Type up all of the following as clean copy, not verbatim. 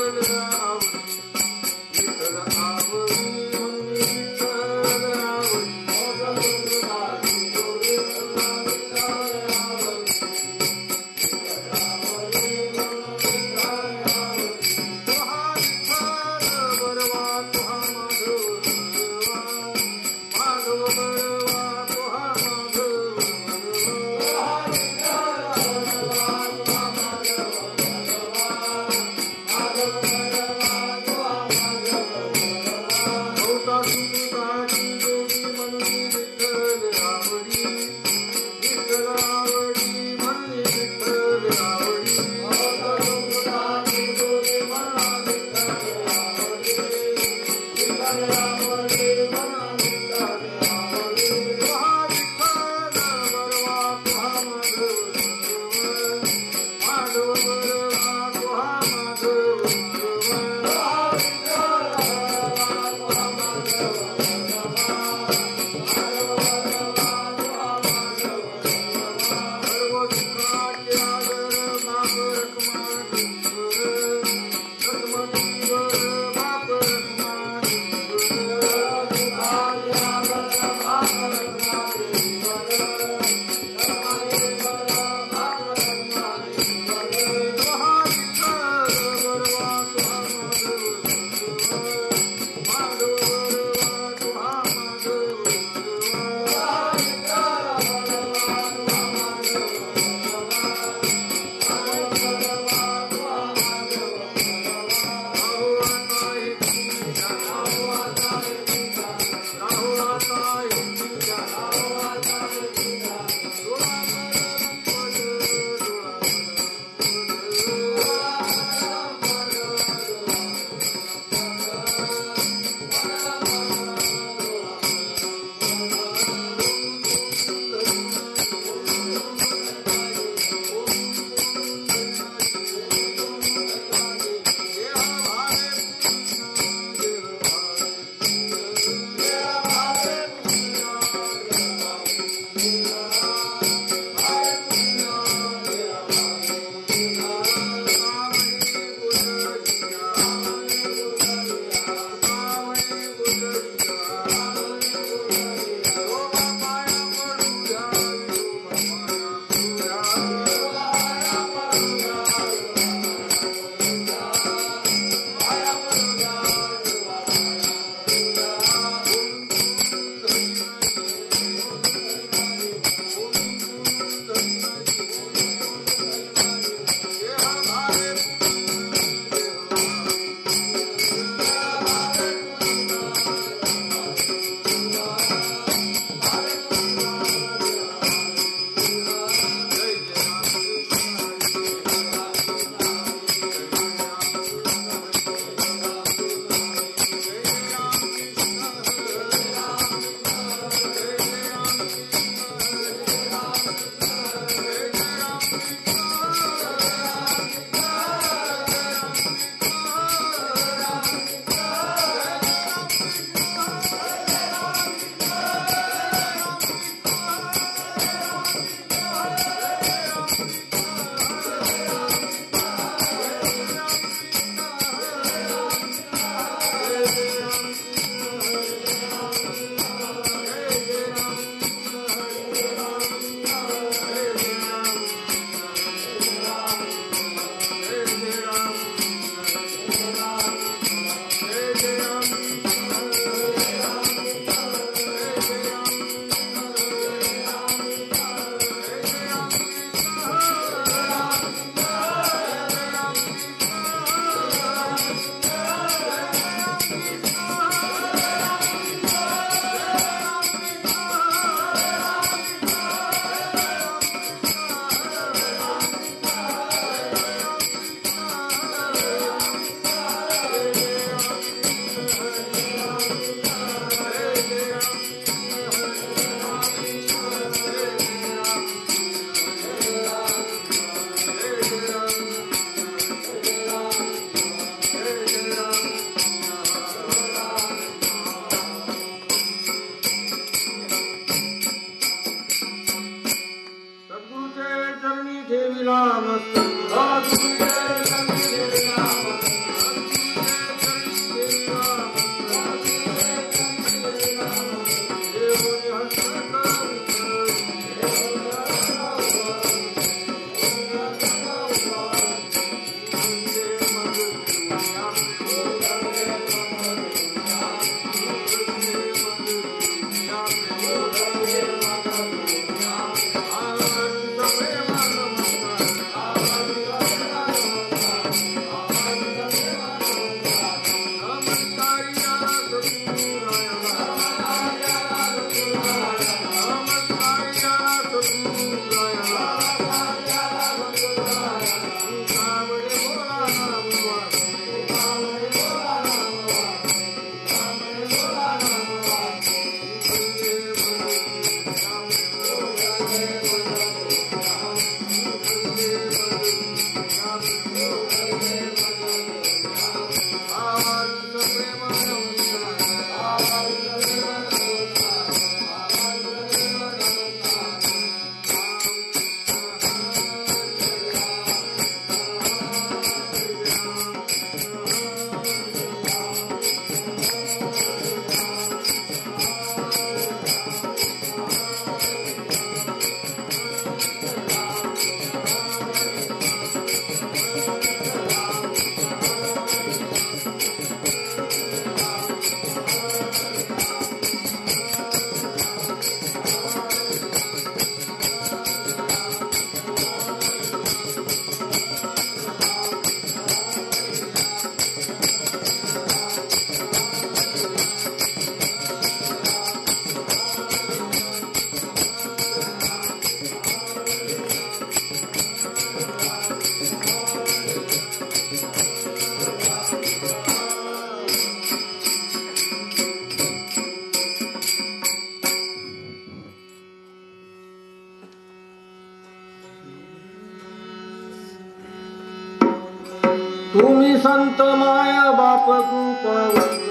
Hare तुम्ही संत माया बाप कृपावंत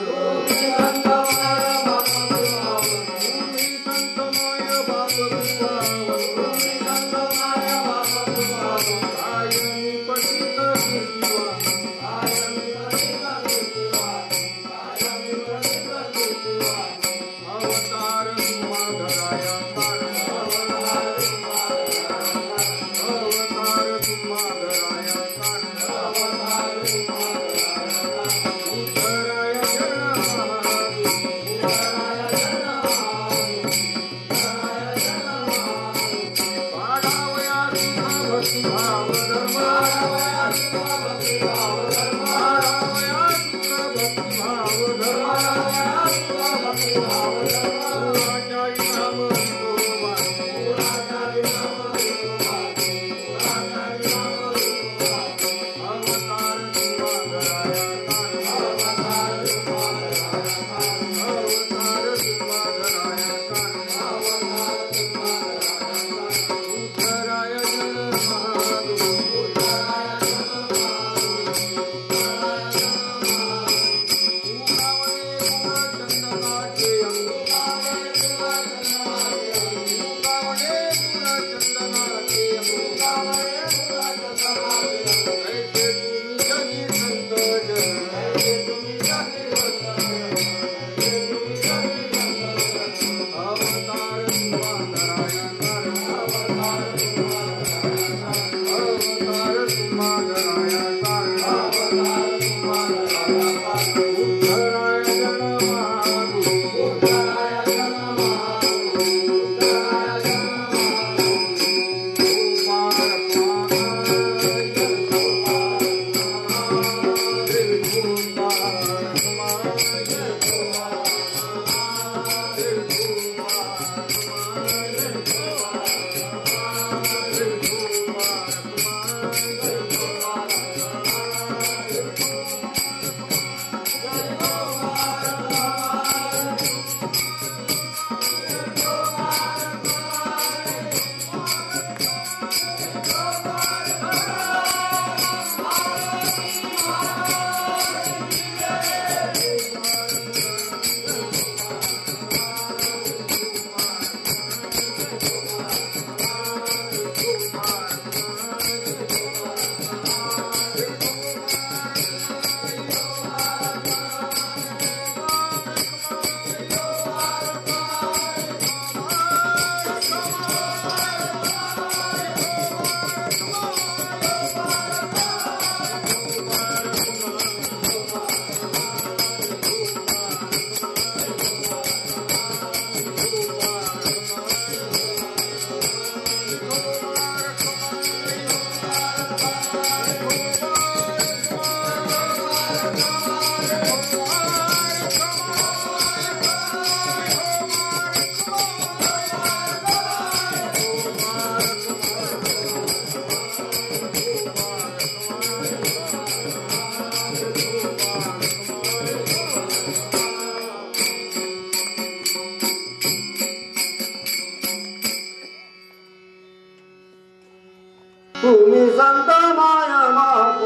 तुम्ही संत माया बाप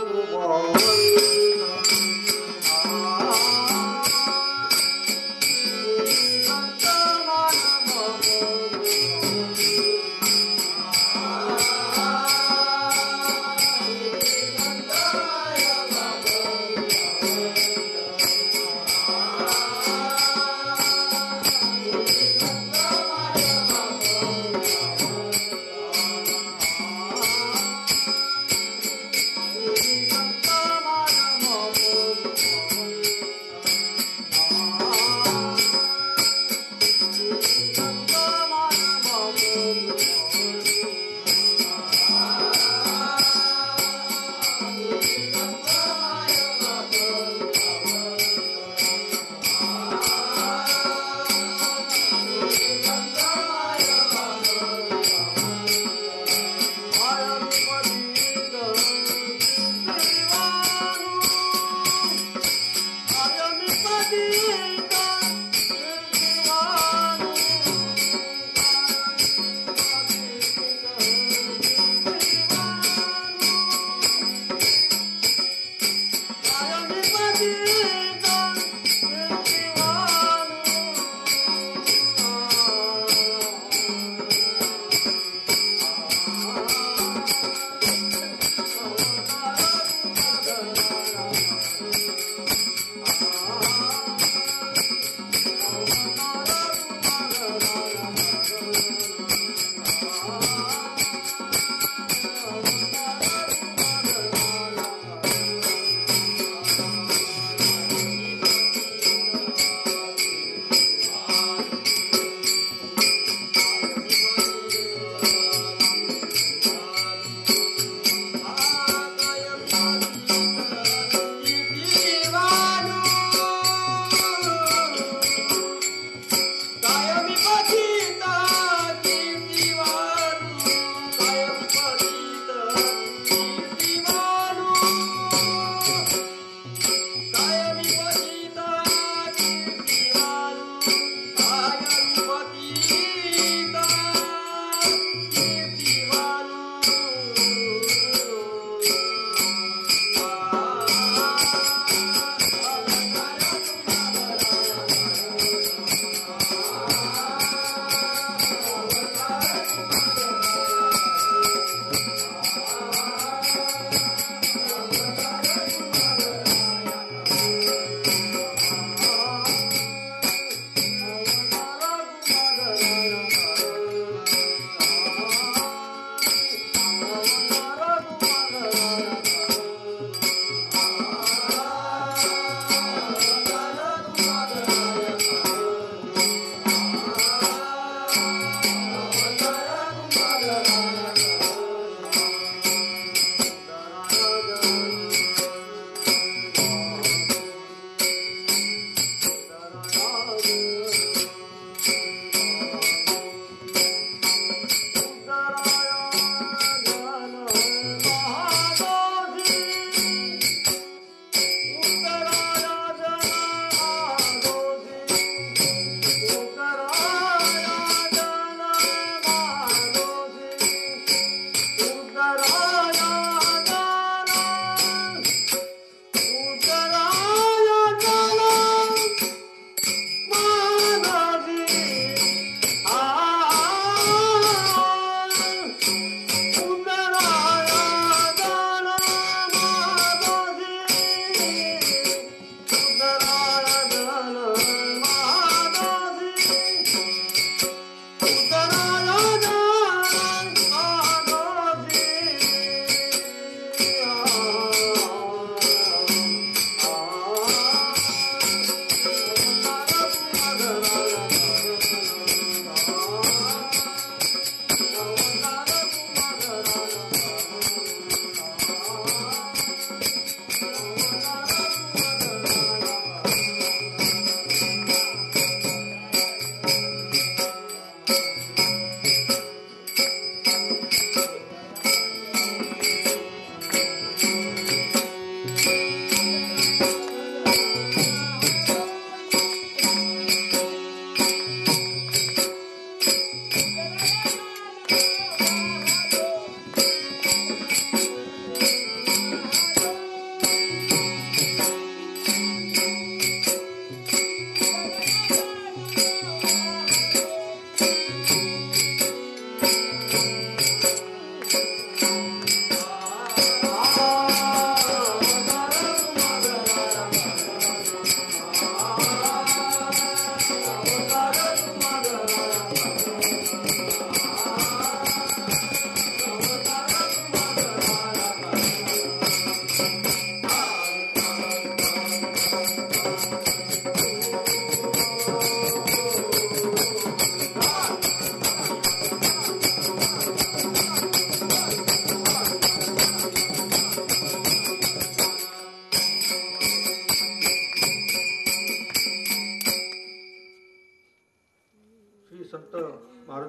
कृपा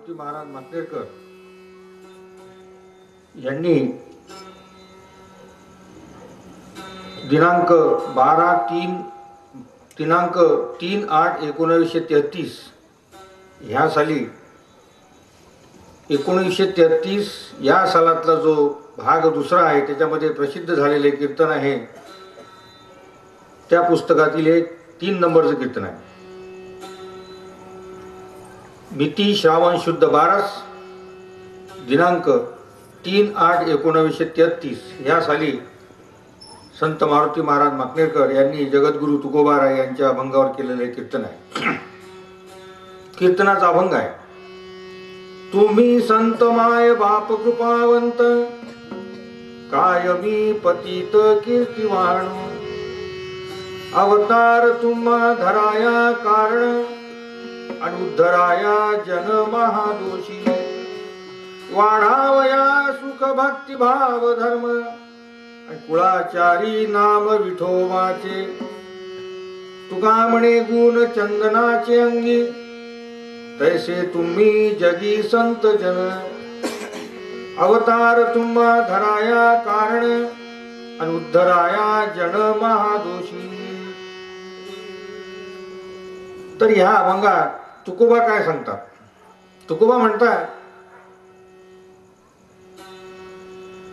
मारुती महाराज मातेकर यांनी दिनांक 3/8/1933 ह्या साली 1933 या सालातला जो भाग दुसरा आहे त्याच्यामध्ये प्रसिद्ध झालेले कीर्तन आहे, त्या पुस्तकातील एक 3 नंबरचं कीर्तन आहे. मिती श्रावण शुद्ध 12 दिनांक 3/8/1933 या साली संत मारुती महाराज माकनेरकर यांनी जगद्गुरु तुकोबाराय यांच्या अभंगावर केलेले कीर्तन आहे. कीर्तनाचा अभंग आहे. तुम्ही संत माय बाप कृपावंत, कायमी पतित कीर्तिवाण, अवतार तुम्हा धराया कारण, अनुद्धराया जन महादोषी, वाढावया सुख भक्ती भाव धर्म, कुळाचारी नाम विठोबाचे, तुका म्हणे गुण चंदनाचे अंगी, तैसे तुम्ही जगी संत जन, अवतार तुम्हा धराया कारण, अनुद्धराया जन महादोषी. तर ह्या अभंगात तुकोबा काय सांगतात? तुकोबा म्हणतात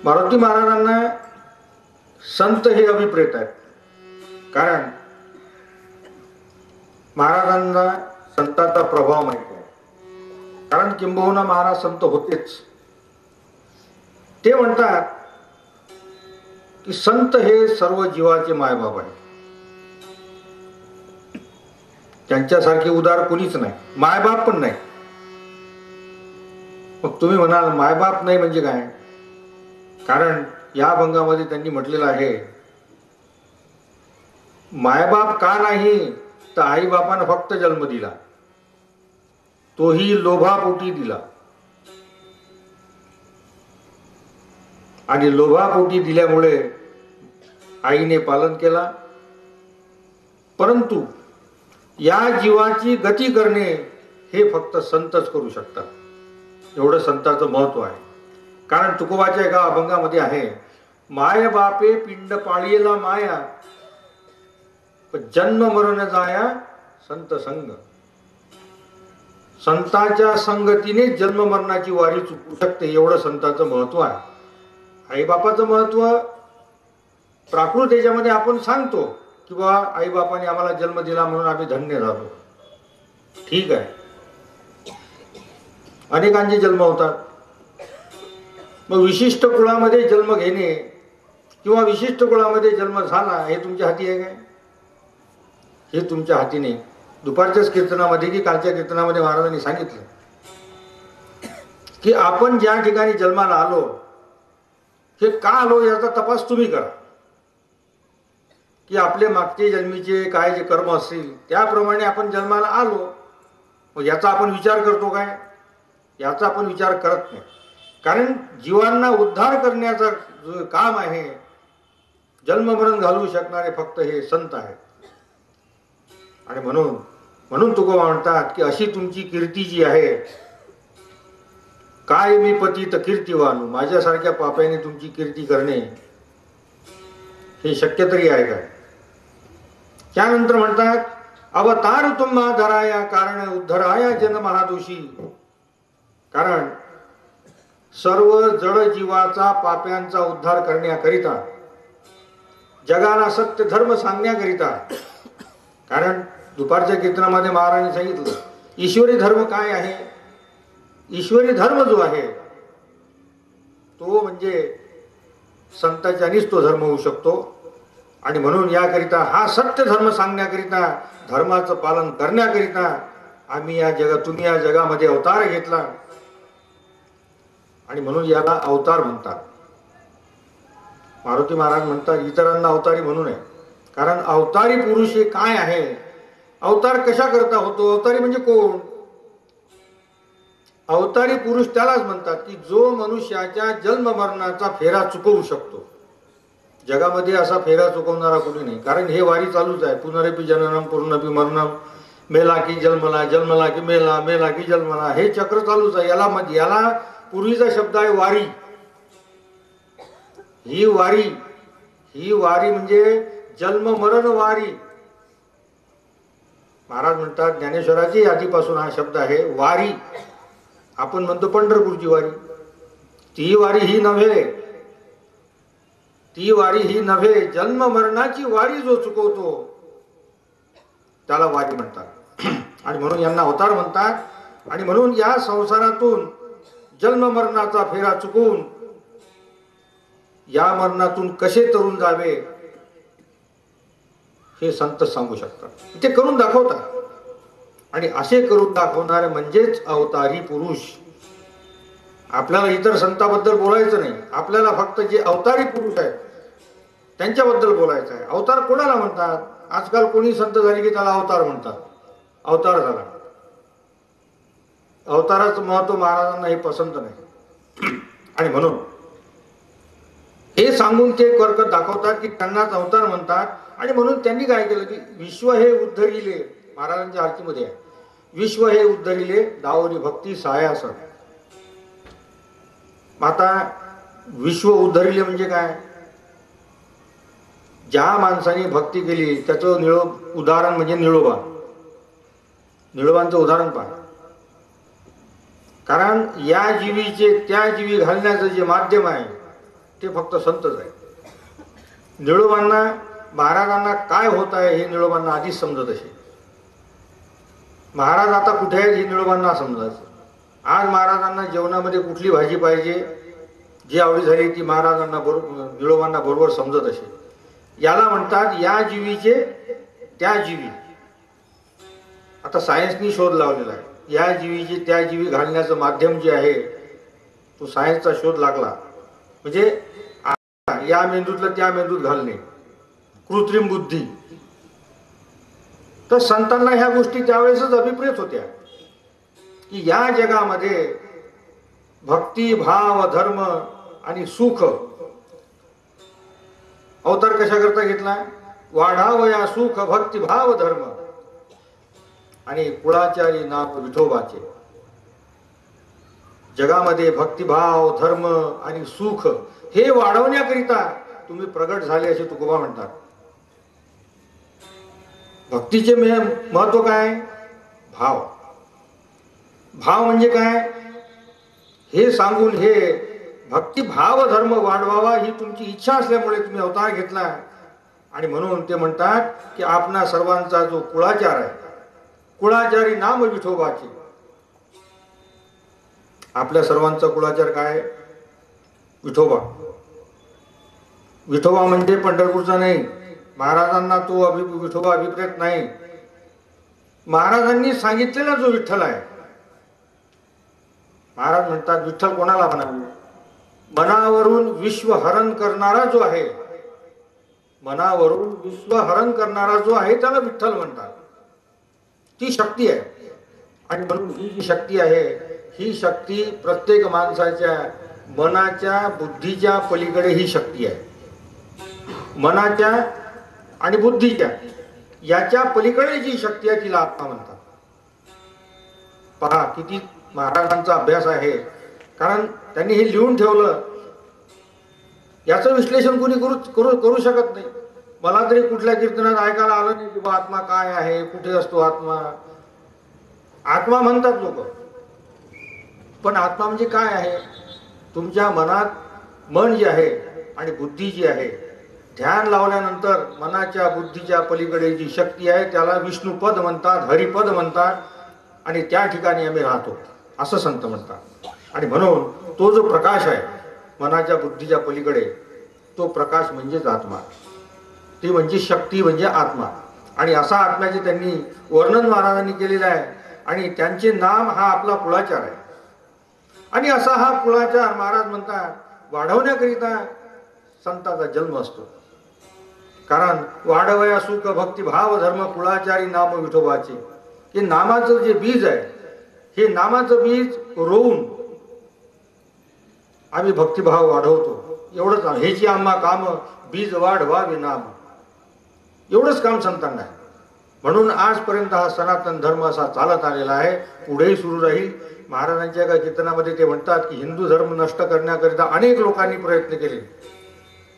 मारुती महाराजांना संत हे अभिप्रेत आहेत, कारण महाराजांना संतांचा प्रभाव माहिती आहे, कारण किंबहुना महाराज संत होतेच. ते म्हणतात की संत हे सर्व जीवाचे मायबाप आहे, त्यांच्यासारखे उदार कोणीच नाही, मायबाप पण नाही. मग तुम्ही म्हणाल मायबाप नाही म्हणजे काय? कारण या अभंगामध्ये त्यांनी म्हटलेलं आहे, मायबाप का नाही तर आई बापानं फक्त जन्म दिला, तोही लोभापोटी दिला, आणि लोभापोटी दिल्यामुळे आईने पालन केला. परंतु या जीवाची गती करणे हे फक्त संतच करू शकतात. एवढं संताचं महत्व आहे. कारण तुकोबाच्या एका अभंगामध्ये आहे, माय बापे पिंड पाळीला माया, जन्म मरण जाया संत संग. संतांच्या संगतीने जन्म मरणाची वारी चुकू शकते, एवढं संतांचं महत्व आहे. आई बापाचं महत्व प्राकृत याच्यामध्ये आपण सांगतो की बा आई बापाने आम्हाला जन्म दिला म्हणून आम्ही धन्य झालो. ठीक आहे, अनेकांचे जन्म होतात. मग विशिष्ट कुळामध्ये जन्म घेणे किंवा विशिष्ट कुळामध्ये जन्म झाला हे तुमच्या हाती आहे काय? हे तुमच्या हाती नाही. दुपारच्याच कीर्तनामध्ये की कालच्या कीर्तनामध्ये महाराजांनी सांगितलं की आपण ज्या ठिकाणी जन्माला आलो हे का आलो याचा तपास तुम्ही करा, की आपले मागचे जन्मीचे काय जे कर्म असतील त्याप्रमाणे आपण जन्माला आलो. मग याचा आपण विचार करतो काय? याचा आपण विचार करत नाही. कारण जीवांना उद्धार करण्याचं जो काम आहे, जन्ममरण घालवू शकणारे फक्त हे संत आहेत. आणि म्हणून तुकोबा म्हणतात की अशी तुमची कीर्ती जी आहे, काय मी पतित कीर्तिवान, माझ्यासारख्या पाप्याने तुमची कीर्ती करणे हे शक्य तरी आहे काय? त्यानंतर म्हणतात, अवतार तुम्हा धराया कारण, उद्धराया जन महादोषी. कारण सर्व जड जीवाचा पाप्यांचा उद्धार करण्याकरिता, जगाला सत्य धर्म सांगण्याकरिता. कारण दुपारच्या कीर्तनामध्ये महाराजांनी सांगितलं ईश्वरी धर्म काय आहे. ईश्वरी धर्म जो आहे तो म्हणजे संतांच्यानीच तो धर्म होऊ शकतो. आणि म्हणून याकरिता हा सत्य धर्म सांगण्याकरिता, धर्माचं पालन करण्याकरिता तुम्ही या जगामध्ये अवतार घेतला. आणि म्हणून याला अवतार म्हणतात. मारुती महाराज म्हणतात इतरांना अवतारी म्हणू नये, कारण अवतारी पुरुष हे काय आहे, अवतार कशा करता होतो, अवतारी म्हणजे कोण? अवतारी पुरुष त्यालाच म्हणतात की जो मनुष्याच्या जन्म मरणाचा फेरा चुकवू शकतो. जगामध्ये असा फेरा चुकवणारा कोणी नाही. कारण हे वारी चालूच आहे, पुनरपि जननम पुनरपि मरणम, मेला की जन्मला, जन्मला की मेला, मेला की जन्मला, हे चक्र चालूच आहे. याला पूर्वीचा शब्द आहे वारी. ही वारी म्हणजे जन्म मरण वारी. महाराज म्हणतात, ज्ञानेश्वराची आधीपासून हा शब्द आहे वारी. आपण म्हणतो पंढरपूरची वारी. ती वारी ही नव्हे, जन्म मरणाची वारी जो चुकवतो त्याला वारी म्हणतात. आणि म्हणून यांना अवतार म्हणतात. आणि म्हणून या संसारातून जन्म मरणाचा फेरा चुकवून या मरणातून कसे तरुण जावे हे संत सांगू शकतात, ते करून दाखवतात. आणि असे करून दाखवणारे म्हणजेच अवतारी पुरुष. आपल्याला इतर संतांबद्दल बोलायचं नाही, आपल्याला फक्त जे अवतारी पुरुष आहेत त्यांच्याबद्दल बोलायचं आहे. अवतार कोणाला म्हणतात? आजकाल कोणी संत झाले की त्याला अवतार म्हणतात. अवतार झाला. अवताराचं महत्व महाराजांना हे पसंत नाही. आणि म्हणून हे सांगून ते कर्क दाखवतात की त्यांनाच अवतार म्हणतात. आणि म्हणून त्यांनी काय केलं की विश्व हे उद्धरिले, महाराजांच्या आरतीमध्ये आहे, विश्व हे उद्धरिले दावरी भक्ती सायासन. आता विश्व उद्धरिले म्हणजे काय? ज्या माणसाने भक्ती केली त्याचं उदाहरण म्हणजे निळोबा. निळोबांचं उदाहरण पहा. कारण या जीवीचे त्या जीवी घालण्याचं जे माध्यम आहे ते फक्त संतच आहे. निळोबांना, महाराजांना काय होत आहे हे निळोबांना आधीच समजत असे. महाराज आता कुठे आहेत हे निळोबांना समजायचं. आज महाराजांना जेवणामध्ये कुठली भाजी पाहिजे, जी आवडी झाली ती महाराजांना निळोबांना बरोबर समजत असे. याला म्हणतात या जीवीचे त्या जीवी. आता सायन्सनी शोध लावलेला आहे. या जीवीचे त्या जीवी घालण्याचं माध्यम जे आहे तो सायन्सचा शोध लागला. म्हणजे या मेंदूतलं त्या मेंदूत घालणे, कृत्रिम बुद्धी. तर संतांना ह्या गोष्टी त्यावेळेसच अभिप्रेत होत्या की या जगामध्ये भक्ती, भाव, धर्म आणि सुख. अवतार कशा करता घेतला? वाढावया सुख, भक्ती, भाव, धर्म आणि कुळाचारी नाम विठोबाचे. जगामध्ये भक्तिभाव, धर्म आणि सुख हे वाढवण्याकरिता तुम्ही प्रगट झाले असे तुकोबा म्हणतात. भक्तीचे महत्व काय? भाव. भाव म्हणजे काय हे सांगून हे भक्ती, भाव, धर्म वाढवावा ही तुमची इच्छा असल्यामुळे तुम्ही अवतार घेतला. आणि म्हणून ते म्हणतात की आपणा सर्वांचा जो कुळाचार आहे, कुळाचारी नाम विठोबाचे. आपल्या सर्वांचा कुळाचार काय? विठोबा. विठोबा म्हणजे पंढरपूरचा नाही. महाराजांना तो विठोबा अभिप्रेत नाही. महाराजांनी सांगितलेला जो विठ्ठल आहे. महाराज म्हणतात विठ्ठल कोणाला म्हणावे? मनावरून विश्व हरण करणारा जो आहे, मनावरून विश्व हरण करणारा जो आहे त्याला विठ्ठल म्हणतात. ती शक्ती आहे. आणि म्हणून ही जी शक्ती आहे ही शक्ती प्रत्येक माणसाच्या मनाच्या, बुद्धीच्या पलीकडे ही शक्ती आहे. मनाच्या आणि बुद्धीच्या याच्या पलीकडे जी शक्ती आहे तिला आत्मा म्हणतात. पहा किती महाराजांचा अभ्यास आहे. कारण त्यांनी हे लिहून ठेवलं. याचं विश्लेषण कोणी करू शकत नाही. मला तरी कुठल्या कीर्तनात ऐकायला आलं नाही की आत्मा काय आहे, कुठे असतो आत्मा. आत्मा म्हणतात लोक, पण आत्मा म्हणजे काय आहे? तुमच्या मनात मन जे आहे आणि बुद्धी जी आहे, ध्यान लावल्यानंतर मनाच्या बुद्धीच्या पलीकडे जी शक्ती आहे त्याला विष्णुपद म्हणतात, हरिपद म्हणतात. आणि त्या ठिकाणी आम्ही राहतो असं संत म्हणतात. आणि म्हणून तो जो प्रकाश आहे मनाच्या बुद्धीच्या पलीकडे, तो प्रकाश म्हणजेच आत्मा. ती म्हणजे शक्ती म्हणजे आत्मा. आणि असा आत्म्याचे त्यांनी वर्णन महाराजांनी केलेलं आहे. आणि त्यांचे नाम हा आपला कुळाचार आहे. आणि असा हा कुळाचार महाराज म्हणतात वाढवण्याकरिता संताचा जन्म असतो. कारण वाढवया सुख, भक्ती, भाव, धर्म, कुळाचारी नाम विठोबाचे. हे नामाचं जे बीज आहे, हे नामाचं बीज रोवून आम्ही भक्तिभाव वाढवतो. एवढंच. हेची आम्हा काम बीज वाढवावे नाम. एवढंच काम संतांना आहे. म्हणून आजपर्यंत हा सनातन धर्म असा चालत आलेला आहे, पुढेही सुरू राहील. महाराजांच्या एका कीर्तनामध्ये ते म्हणतात की हिंदू धर्म नष्ट करण्याकरिता अनेक लोकांनी प्रयत्न केले,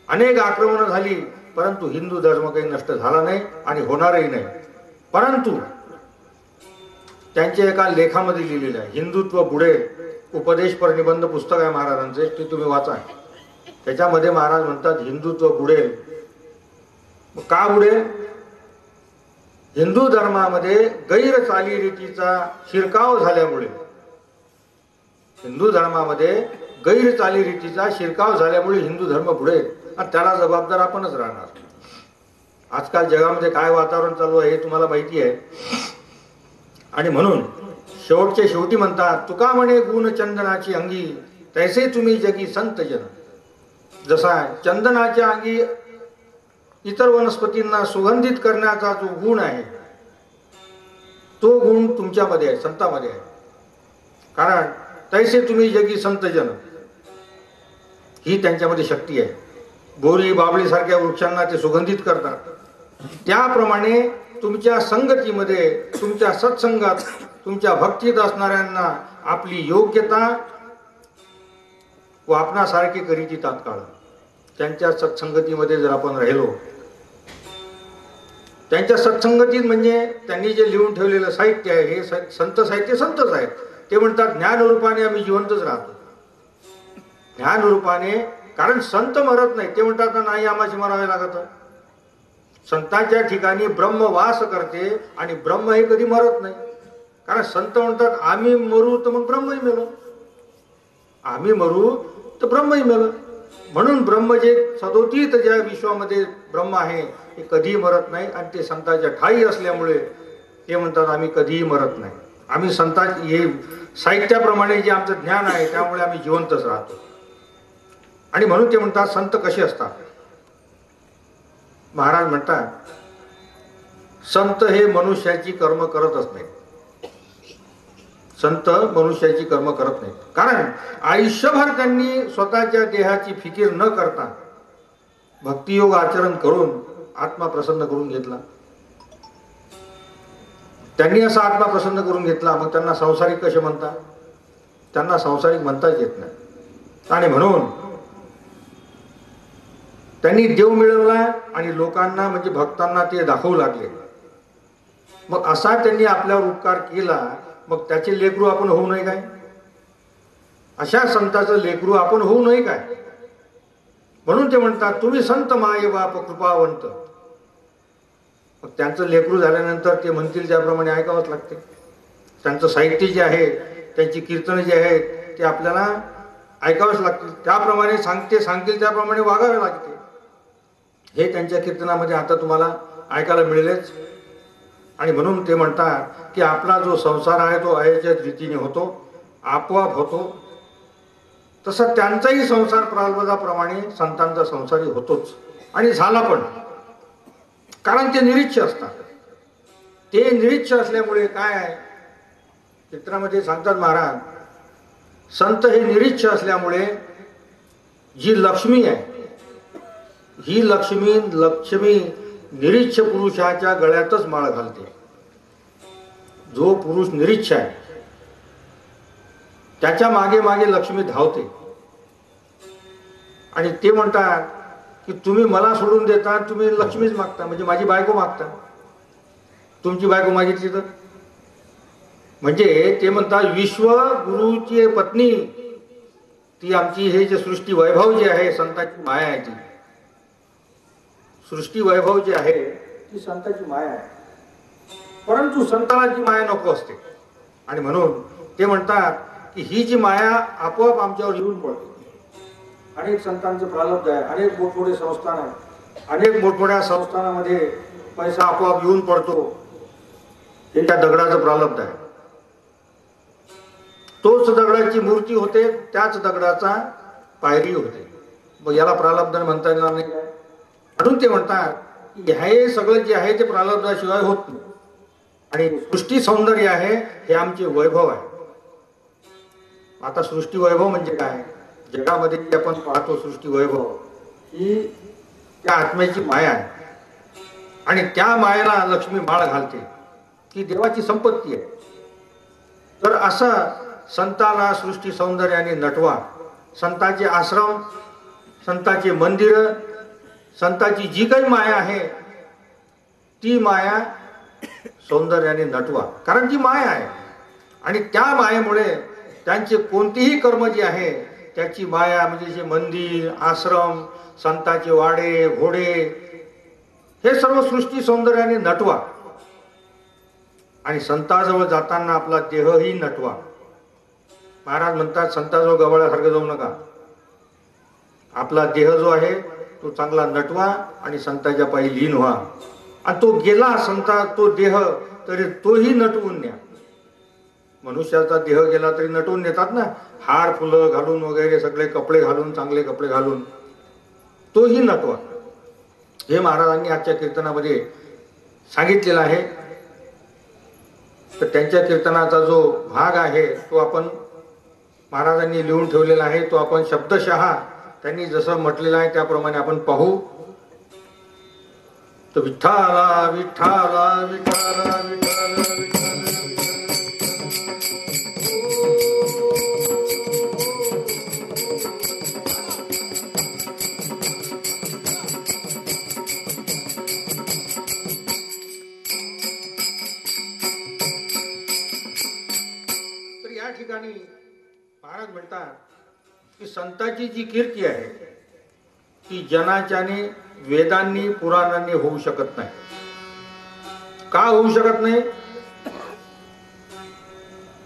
अनेक आक्रमणं झाली, परंतु हिंदू धर्म काही नष्ट झाला नाही आणि होणारही नाही. परंतु त्यांच्या एका लेखामध्ये लिहिलेलं आहे, हिंदुत्व बुडेल, उपदेशपर निबंध पुस्तक आहे महाराजांचे, ते तुम्ही वाचा. त्याच्यामध्ये महाराज म्हणतात हिंदुत्व बुडेल. का बुडेल? हिंदू धर्मामध्ये गैर चालीरीतीचा शिरकाव झाल्यामुळे, हिंदू धर्मामध्ये गैर चालीरीतीचा शिरकाव झाल्यामुळे हिंदू धर्म बुडेल आणि त्याला जबाबदार आपणच राहणार. आजकाल जगामध्ये काय वातावरण चालू आहे हे तुम्हाला माहिती आहे. आणि म्हणून शेवटचे शेवटी म्हणतात, तुका म्हणे गुण चंदनाची अंगी, तैसे तुम्ही जगी संत जन. जसा चंदनाच्या अंगी इतर वनस्पतींना सुगंधित करण्याचा जो गुण आहे, तो गुण तुमच्यामध्ये आहे, संतामध्ये आहे. कारण तैसे तुम्ही जगी संत जन, ही त्यांच्यामध्ये शक्ती आहे. बोरी बाबळी सारख्या वृक्षांना ते सुगंधित करतात. त्याप्रमाणे तुमच्या संगतीमध्ये, तुमच्या सत्संगात, तुमच्या भक्तीत असणाऱ्यांना आपली योग्यता व आपणासारखी करीती तात्काळ. त्यांच्या सत्संगतीमध्ये जर आपण राहिलो, त्यांच्या सत्संगतीत म्हणजे त्यांनी जे लिहून ठेवलेलं साहित्य आहे हे संत साहित्य संतच आहेत. ते म्हणतात ज्ञानरूपाने आम्ही जिवंतच राहतो, ज्ञानरूपाने. कारण संत मरत नाही. ते म्हणतात नाही आम्हाला मरावे लागत. संतांच्या ठिकाणी ब्रह्म वास करते आणि ब्रह्म हे कधी मरत नाही. कारण संत म्हणतात आम्ही मरू तर मग ब्रह्मही मेलो, आम्ही मरू तर ब्रह्मही मेलो. म्हणून ब्रह्म जे सदोतीत ज्या विश्वामध्ये ब्रह्म आहे हे कधीही मरत नाही. आणि ते संतांच्या ठाई असल्यामुळे ते म्हणतात आम्ही कधीही मरत नाही. आम्ही संतांचे हे साहित्याप्रमाणे जे आमचं ज्ञान आहे त्यामुळे आम्ही जिवंतच राहतो. आणि म्हणून ते म्हणतात संत कसे असतात. महाराज म्हणतात संत हे मनुष्याची कर्म करतच नाही. संत मनुष्याची कर्म करत नाहीत. कारण आयुष्यभर त्यांनी स्वतःच्या देहाची फिकीर न करता भक्तियोग आचरण करून आत्मा प्रसन्न करून घेतला. त्यांनी असा आत्मा प्रसन्न करून घेतला, मग त्यांना संसारिक कसे म्हणतात? त्यांना संसारिक म्हणताच येत नाही. आणि म्हणून त्यांनी देव मिळवला आणि लोकांना म्हणजे भक्तांना ते दाखवू लागले. मग असा त्यांनी आपल्यावर उपकार केला, मग त्याचे लेकरू आपण होऊ नये काय? अशा संताचं लेकरू आपण होऊ नये काय? म्हणून ते म्हणतात तुम्ही संत माये बाप कृपावंत. मग त्यांचं लेकरू झाल्यानंतर ते म्हणतील त्याप्रमाणे ऐकावंच लागते. त्यांचं साहित्य जे आहे, त्यांची कीर्तन जे आहेत ते आपल्याला ऐकावंच लागतील. त्याप्रमाणे सांगतील त्याप्रमाणे वागावे लागते. हे त्यांच्या कीर्तनामध्ये आता तुम्हाला ऐकायला मिळेलच. आणि म्हणून ते म्हणतात की आपला जो संसार आहे तो आयाच्या रीतीने होतो, आपोआप होतो. तसं त्यांचाही संसार प्रारब्धाप्रमाणे संतांचा संसारही होतोच आणि झाला पण. कारण ते निरीच्छ असतात. ते निरीच्छ असल्यामुळे काय आहे, चित्रामध्ये सांगतात महाराज, संत हे निरीच्छ असल्यामुळे जी लक्ष्मी आहे ही लक्ष्मी निरीच्छ पुरुषाच्या गळ्यातच माळ घालते. जो पुरुष निरीच्छ आहे त्याच्या मागे मागे लक्ष्मी धावते. आणि ते म्हणतात की तुम्ही मला सोडून देता, तुम्ही लक्ष्मीच मागता, म्हणजे माझी बायको मागता. तुमची बायको मागितली तर म्हणजे ते म्हणतात विश्वगुरूची पत्नी ती आमची, हे जे सृष्टी वैभव जे आहे संतांची माया आहे. ती सृष्टी वैभव जे आहे ती संतांची माया आहे. परंतु संतांची माया नको असते. आणि म्हणून ते म्हणतात की ही जी माया आपोआप आमच्यावर येऊन पडते. अनेक संतांचं प्रारब्ध आहे, अनेक मोठमोठे संस्थान आहे, अनेक मोठमोठ्या संस्थानामध्ये पैसा आपोआप येऊन पडतो. हे त्या दगडाचं प्रारब्ध आहे. तोच दगडाची मूर्ती होते, त्याच दगडाचा पायरी होते. मग याला प्रारब्ध म्हणता येणार नाही. म्हणून ते म्हणतात की हे सगळं जे आहे ते प्रारब्धाशिवाय होत नाही. आणि सृष्टी सौंदर्य आहे हे आमचे वैभव आहे. आता सृष्टी वैभव म्हणजे काय? जगामध्ये जे आपण पाहतो सृष्टी वैभव ही त्या आत्म्याची माया आहे. आणि त्या मायेला लक्ष्मी माळ घालते, ही देवाची संपत्ती आहे. तर असं संताला सृष्टी सौंदर्याने नटवा. संतांचे आश्रम, संतांचे मंदिर, संतांची जी काही माया आहे ती माया सौंदर्याने नटवा, कारण ती माया आहे. आणि त्या मायेमुळे त्यांचे कोणतेही कर्म जे आहे त्याची माया, म्हणजे जे मंदिर, आश्रम, संतांचे वाडे, घोडे, हे सर्व सृष्टी सौंदर्याने नटवा. आणि संताजवळ जाताना आपला देहही नटवा. महाराज म्हणतात संताजवळ गवळ्यासारखं जाऊ नका. आपला देह जो आहे तो चांगला नटवा आणि संतांच्या पायी लीन व्हा. आणि तो गेला संता, तो देह, तरी तोही नटवून न्या. मनुष्याचा देह गेला तरी नटवून नेतात ना, हार फुलं घालून वगैरे, सगळे कपडे घालून, चांगले कपडे घालून, तोही नटवा. हे महाराजांनी आजच्या कीर्तनामध्ये सांगितलेलं आहे. तर त्यांच्या कीर्तनाचा जो भाग आहे तो आपण महाराजांनी लिहून ठेवलेला आहे. तो आपण शब्दशः त्यांनी जसं म्हटलेलं आहे त्याप्रमाणे आपण पाहू. तर विठ्ठला विठ्ठला विठ्ठला विठ्ठला ठिकाणी महाराज म्हणतात की संतांची जी कीर्ती आहे ती जनाच्याने, वेदांनी, पुराणांनी होऊ शकत नाही. का होऊ शकत नाही?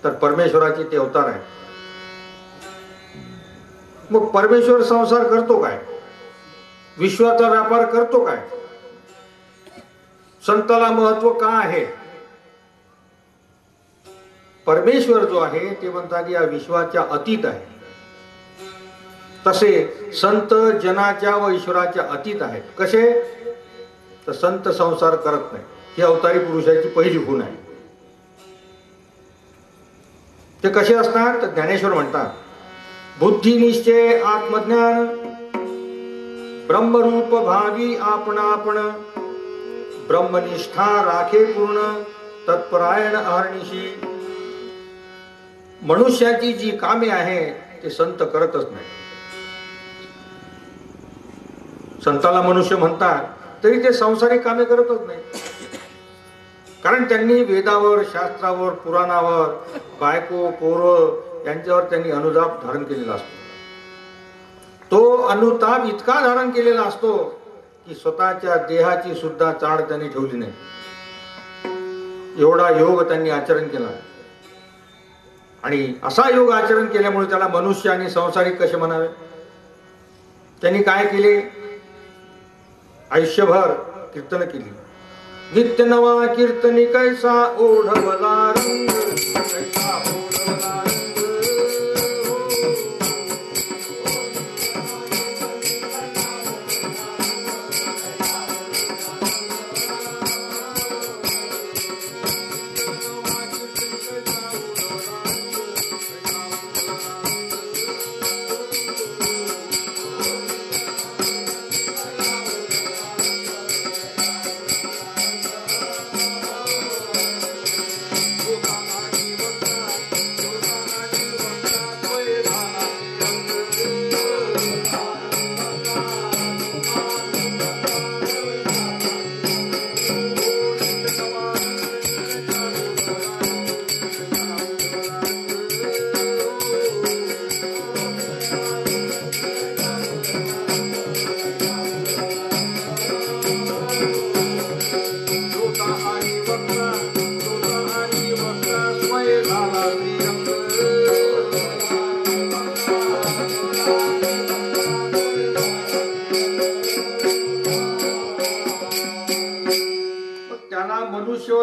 तर परमेश्वराचे ते अवतार आहे. मग परमेश्वर संसार करतो काय? विश्वाचा व्यापार करतो काय? संताला महत्व का आहे? परमेश्वर जो आहे ते म्हणतात या विश्वाच्या अतीत आहे. तसे संत जनाच्या व ईश्वराच्या अतीत आहेत. कसे? तर संत संसार करत नाही, ही अवतारी पुरुषाची पहिली गुण आहे. ते कसे असतात? तर ज्ञानेश्वर म्हणतात बुद्धी निश्चय आत्मज्ञान ब्रह्मरूप भावी आपणापण ब्रह्मनिष्ठा राखे पूर्ण तत्परायण अहर्निशी. मनुष्याची जी कामे आहे ते संत करतच नाही. संताला मनुष्य म्हणतात तरी ते सांसारिक कामे करतच नाही. कारण त्यांनी वेदावर, शास्त्रावर, पुराणावर, बायको, पोरं यांच्यावर त्यांनी अनुताप धारण केलेला असतो. तो अनुताप इतका धारण केलेला असतो की स्वतःच्या देहाची सुद्धा चाड त्यांनी ठेवली नाही. एवढा योग त्यांनी आचरण केला. आणि असा योग आचरण केल्यामुळे त्याला मनुष्य आणि संसारिक कसे म्हणावे? त्यांनी काय केले? आयुष्यभर कीर्तन केली. नित्य नवा कीर्तनी कैसा ओढवला रंग, कैसा ओढवला रंग.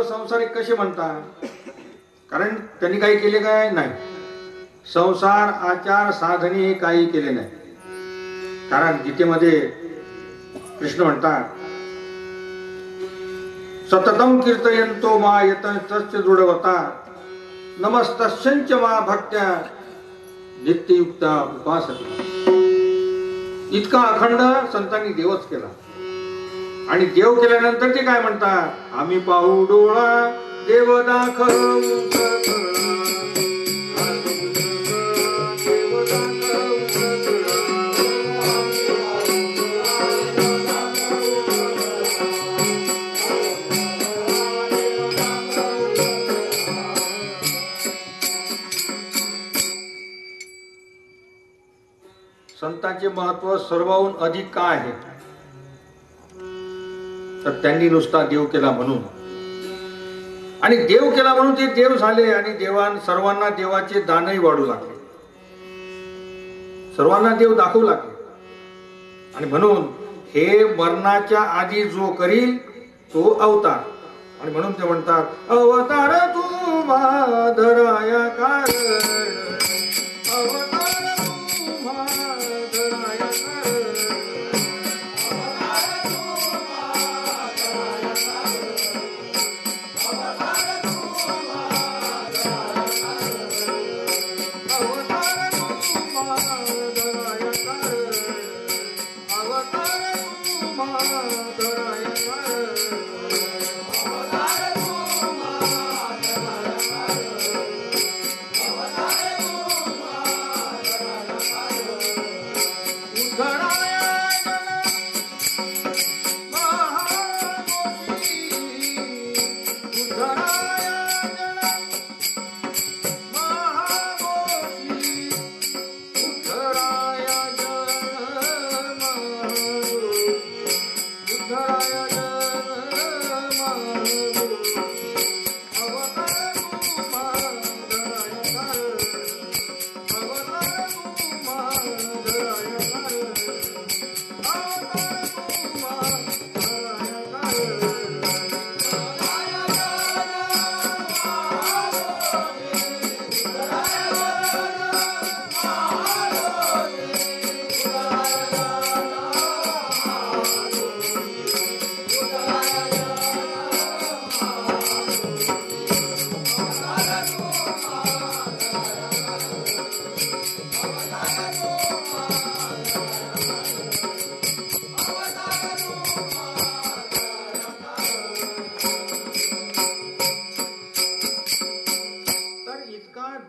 संसारिक कसे म्हणतात? कारण त्यांनी काही केले काय नाही. संसार आचार साधने हे काही केले नाही. कारण गीतेमध्ये कृष्ण म्हणतात सततम कीर्तयंतो मा यतश्च दृढवता नमस्तस्यंच मा भक्त्या नित्ययुक्ता उपासते. इतका अखंड संतांनी देवच केला. आणि देव केल्यानंतर ते काय म्हणतात, आम्ही पाहू डोळा देव दाखवू संतांचे महत्व सर्वाहून अधिक काय आहे, तर त्यांनी नुसता देव केला म्हणून, आणि देव केला म्हणून ते देव झाले, आणि सर्वांना देवाचे दानही वाढू लागले, सर्वांना देव दाखवू लागले. आणि म्हणून हे मरणाच्या आधी जो करील तो अवतार, आणि म्हणून ते म्हणतात अवतार तुम्हा धराया कारण, अवतार तुम्हा धराया कारण,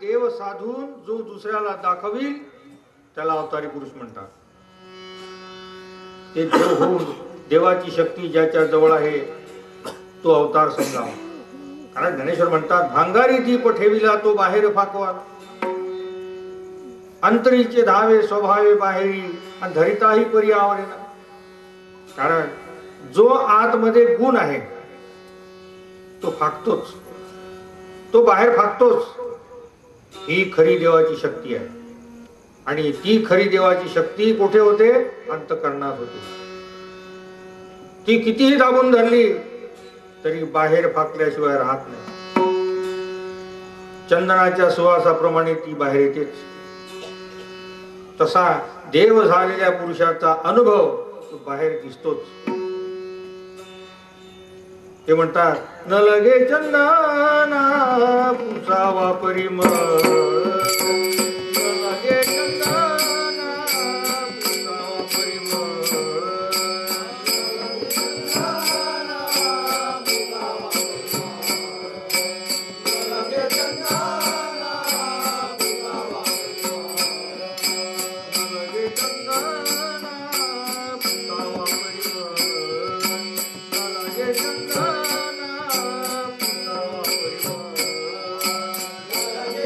देव साधून जो दुसऱ्याला दाखवील त्याला अवतारी पुरुष म्हणतात. ते देव होऊन देवाची शक्ती ज्याच्या जवळ आहे तो अवतार समजावा. कारण ज्ञानेश्वर म्हणतात भांगारी दीप ठेविला तो बाहेर फाकवा, अंतरीचे धावे स्वभावे बाहेरी आणि धरिताही परी आवरेना. कारण जो आतमध्ये गुण आहे तो फाकतोच, तो बाहेर फाकतोच. ही खरी देवाची शक्ती आहे, आणि ती खरी देवाची शक्ती कुठे होते, अंतःकरणात होते. ती कितीही दाबून धरली तरी बाहेर फाकल्याशिवाय राहत नाही. चंदनाच्या सुवासाप्रमाणे ती बाहेर येतेच. तसा देव झालेल्या पुरुषाचा अनुभव तो बाहेर दिसतोच. ते म्हणतात न लगे चंदना पुसावा परिमळ, न लगे चंदना पुसावा परिमळ,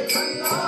Chanda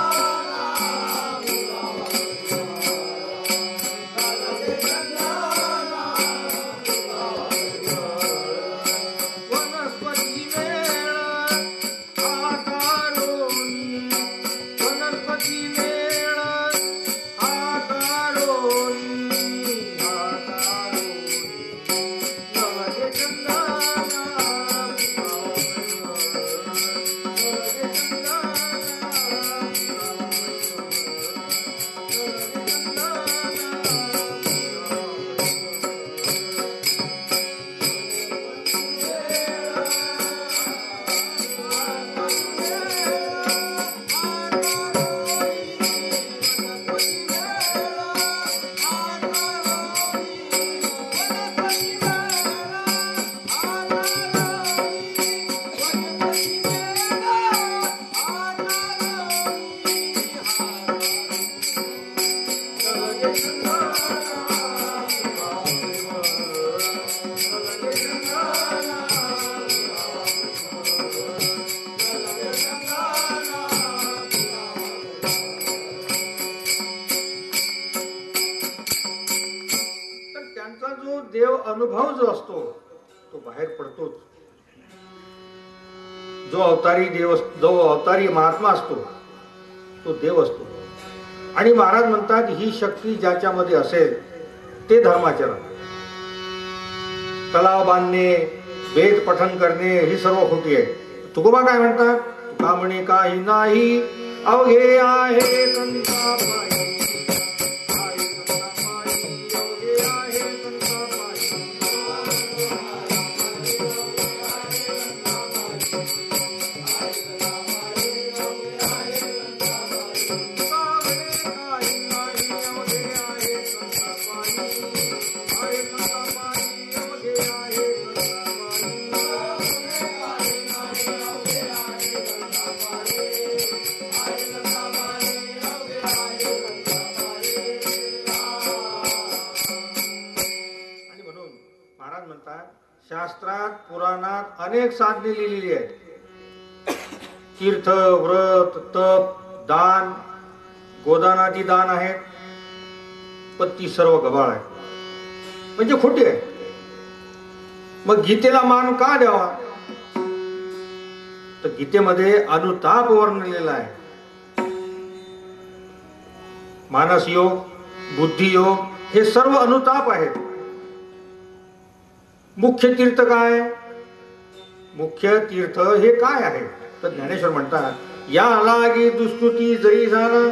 अनुभव जो असतो तो बाहेर पडतोच. जो अवतारी महात्मा असतो तो देव असतो. आणि महाराज म्हणतात ही शक्ती ज्याच्यामध्ये असेल ते धर्माचरण. तलाव बांधणे, वेद पठण करणे ही सर्व खोटी आहे. तुकोबा काय म्हणतात? तुका म्हणे काही नाही अवघे आहे संतापाई. शास्त्रात पुराणात अनेक साधने लिहिलेली आहेत. तीर्थ, व्रत, तप, दान, गोदानादी दान आहेत, पण ती सर्व गबाळ आहे, म्हणजे खोटी आहे. मग गीतेला मान का द्यावा? तर गीतेमध्ये अनुताप वर्णलेला आहे. मानस योग, बुद्धी योग हे सर्व अनुताप आहेत. मुख्य तीर्थ काय? मुख्य तीर्थ हे काय आहे? तर ज्ञानेश्वर म्हणतात या लागी दुष्कृती जरी झाला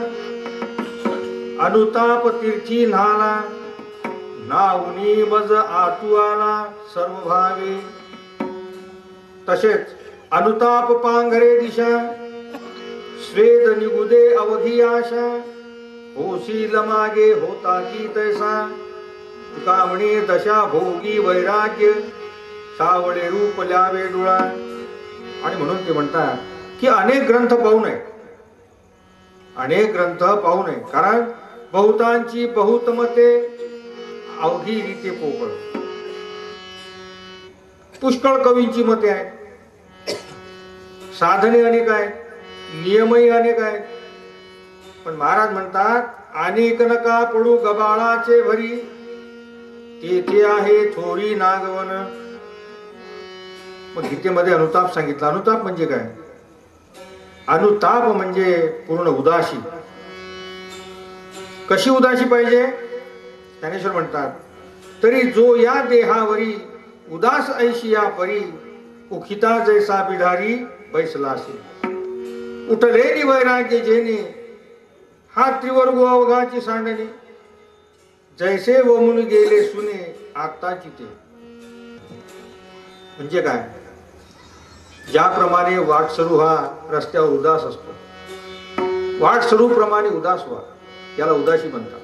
अनुताप तीर्थी न्हाला नाऊनी मज आतू आला सर्व भावे. तसेच अनुताप पांघरे दिशा स्वेद निगुदे अवघी आशा होशील मागे होता की तैसा. तुका म्हणे दशा भोगी वैराग्य सावळे रूप ल्यावे डोळा. आणि म्हणून ते म्हणतात की अनेक ग्रंथ पाहू नये, अनेक ग्रंथ पाहू नये, कारण बहुतांची बहुत मते अवघी रीते पोकळ. पुष्कळ कवींची मते आहेत, साधने अनेक आहेत, नियमही अनेक आहेत, पण महाराज म्हणतात अनेक नका पडू गबाळाचे भरी तेथे आहे थोरी नागवन. मग गीतेमध्ये अनुताप सांगितला. अनुताप म्हणजे काय? अनुताप म्हणजे पूर्ण उदासी. कशी उदासी पाहिजे? ज्ञानेश्वर म्हणतात तरी जो या देहावरी उदास ऐशी या परी उखिता जैसा बिढारी बैसलासी. उठलेली वैराग्य जेने हा त्रिवर्ग अवघाची सांडणी जैसे वमुन गेले सुने आत्ताची ते. म्हणजे काय? ज्याप्रमाणे वाटसरू हा रस्त्यावर उदास असतो, वाटसरू प्रमाणे उदास व्हा, याला उदासी म्हणतात.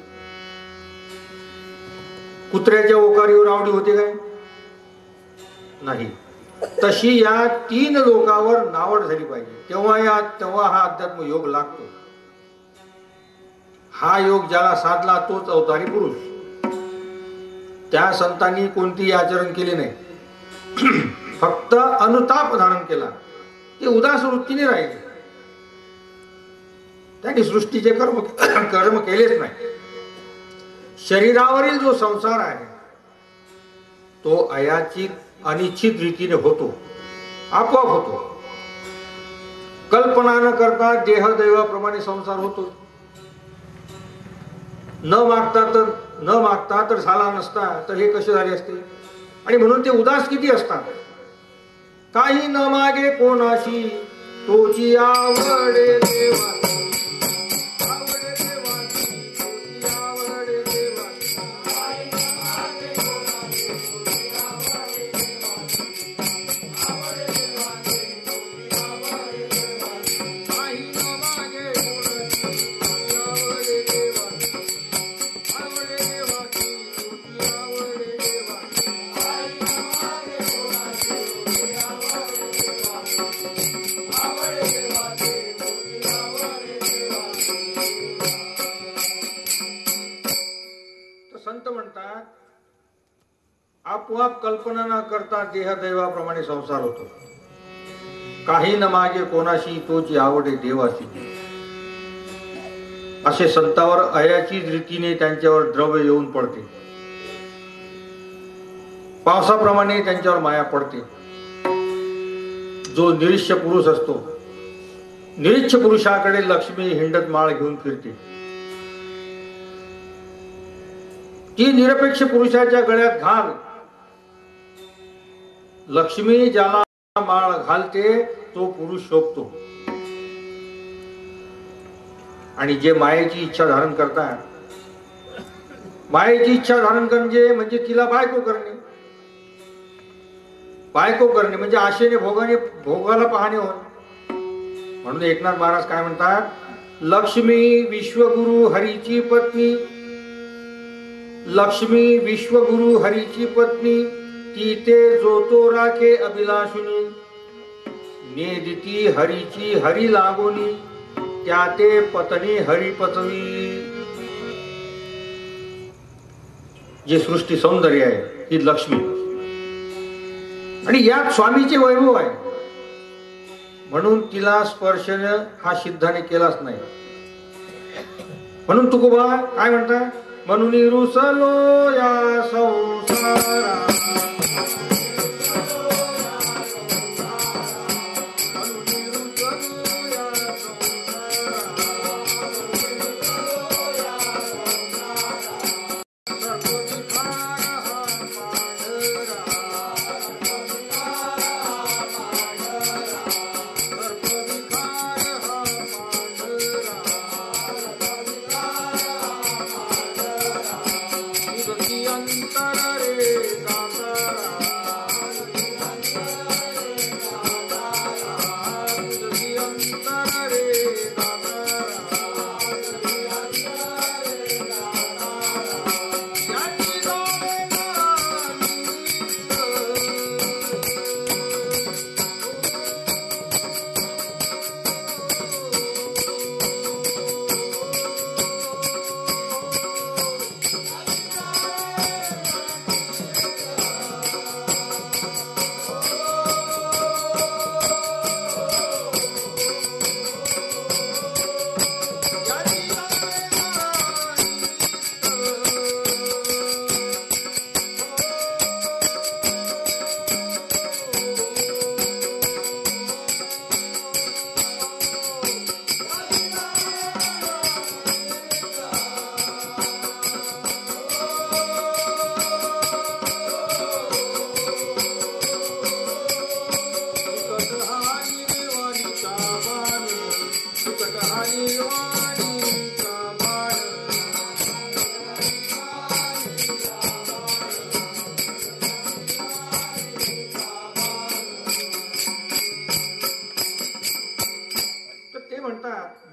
कुत्र्याच्या ओकारीवर आवडी होते काय? नाही. तशी या तीन लोकावर नावड झाली पाहिजे, तेव्हा हा अध्यात्म योग लागतो. हा योग ज्याला साधला तोच अवतारी पुरुष. त्या संतांनी कोणतेही आचरण केले नाही, फक्त अनुताप धारण केला. ते उदास वृत्तीने राहिले, त्यांनी सृष्टीचे कर्म केलेच नाही. शरीरावरील जो संसार आहे तो अयाचित अनिश्चित रीतीने होतो, आपोआप होतो. कल्पना न करता देह दैवाप्रमाणे संसार होतो. न मागता तर झाला नसता तर हे कसे झाले असते? आणि म्हणून ते उदास किती असतात. काही न मागे कोणाशी तोची आवडे देवा. संत म्हणतात आपोआप कल्पना न करता देह दैवाप्रमाणे संसार होतो. काही न मागे कोणाशी तोची आवडे देवाची. असे संतावर अयाची रीतीने त्यांच्यावर द्रव्य येऊन पडते. पावसाप्रमाणे त्यांच्यावर माया पडते. जो निरीच्छ पुरुष असतो, निरीच्छ पुरुषाकडे लक्ष्मी हिंडत माळ घेऊन फिरते. ती निरपेक्ष पुरुषाच्या गळ्यात घाल. लक्ष्मी ज्याला माळ घालते तो पुरुष शोभतो. आणि जे मायेची इच्छा धारण करतात, मायेची इच्छा धारण करणे म्हणजे तिला बायको करणे. बायको करणे म्हणजे आशेने भोगाला पाहणे होय. म्हणून एकनाथ महाराज काय म्हणतात, लक्ष्मी विश्वगुरु हरीची पत्नी, लक्ष्मी विश्वगुरु हरीची पत्नी, ती ते जो तो राखे अभिलाषुनी, नेदिती हरीची हरी लागोनी, त्या ते पत्नी हरी पत्नी. जे सृष्टी सौंदर्य आहे ही लक्ष्मी, आणि यात स्वामीचे वैभव आहे. म्हणून तिला स्पर्श हा सिद्धाने केलाच नाही. म्हणून तुकोबा काय म्हणतात, म्हणून रुसलो या संसारा,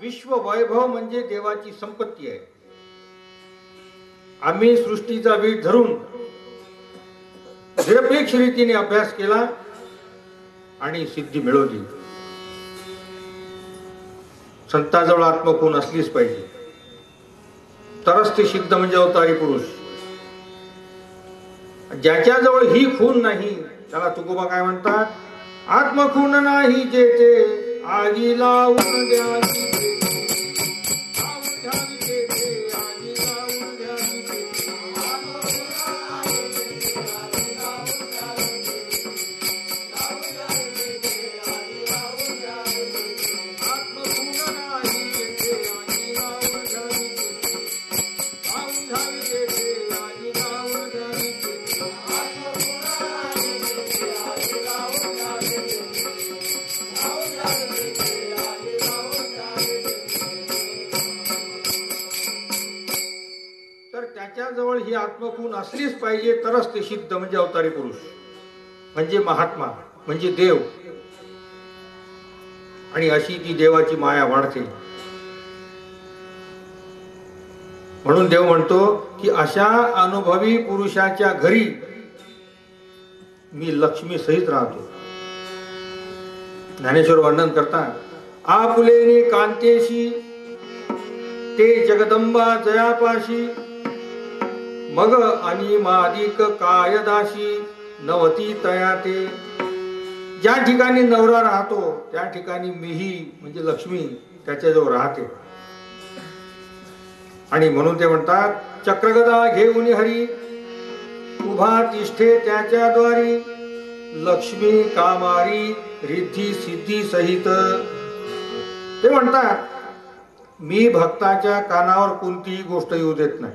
विश्व वैभव म्हणजे देवाची संपत्ती आहे. आम्ही सृष्टीचा बीज धरून निरपेक्ष रीतीने अभ्यास केला आणि सिद्धी मिळवली. संतांजवळ आत्मखून असलीच पाहिजे, तरच ते सिद्ध म्हणजे अवतारी पुरुष. ज्याच्याजवळ ही खून नाही त्याला तुकोबा काय म्हणतात, आत्मखून नाही जेथे आगी लावून द्यावी, जवळ ही आत्मखून असलीच पाहिजे, तरच ते सिद्ध म्हणजे अवतारी पुरुष, म्हणजे महात्मा, म्हणजे देव. आणि अशी ती देवाची माया वाढते. म्हणून देव म्हणतो की अशा अनुभवी पुरुषाच्या घरी मी लक्ष्मी सहित राहतो. ज्ञानेश्वर वर्णन करतात, आपुलेने कांतेशी ते जगदंबा जयापाशी, मग आणि मादिक कायदाशी नवती तया ते. ज्या ठिकाणी नवरा राहतो त्या ठिकाणी मीही म्हणजे लक्ष्मी त्याच्याजवळ राहते. आणि म्हणून ते म्हणतात, चक्रगदा घेऊन हरी उभा तिष्ठे त्याच्याद्वारी लक्ष्मी कामारी रिद्धी सिद्धी सहित. ते म्हणतात मी भक्ताच्या कानावर कोणतीही गोष्ट येऊ देत नाही.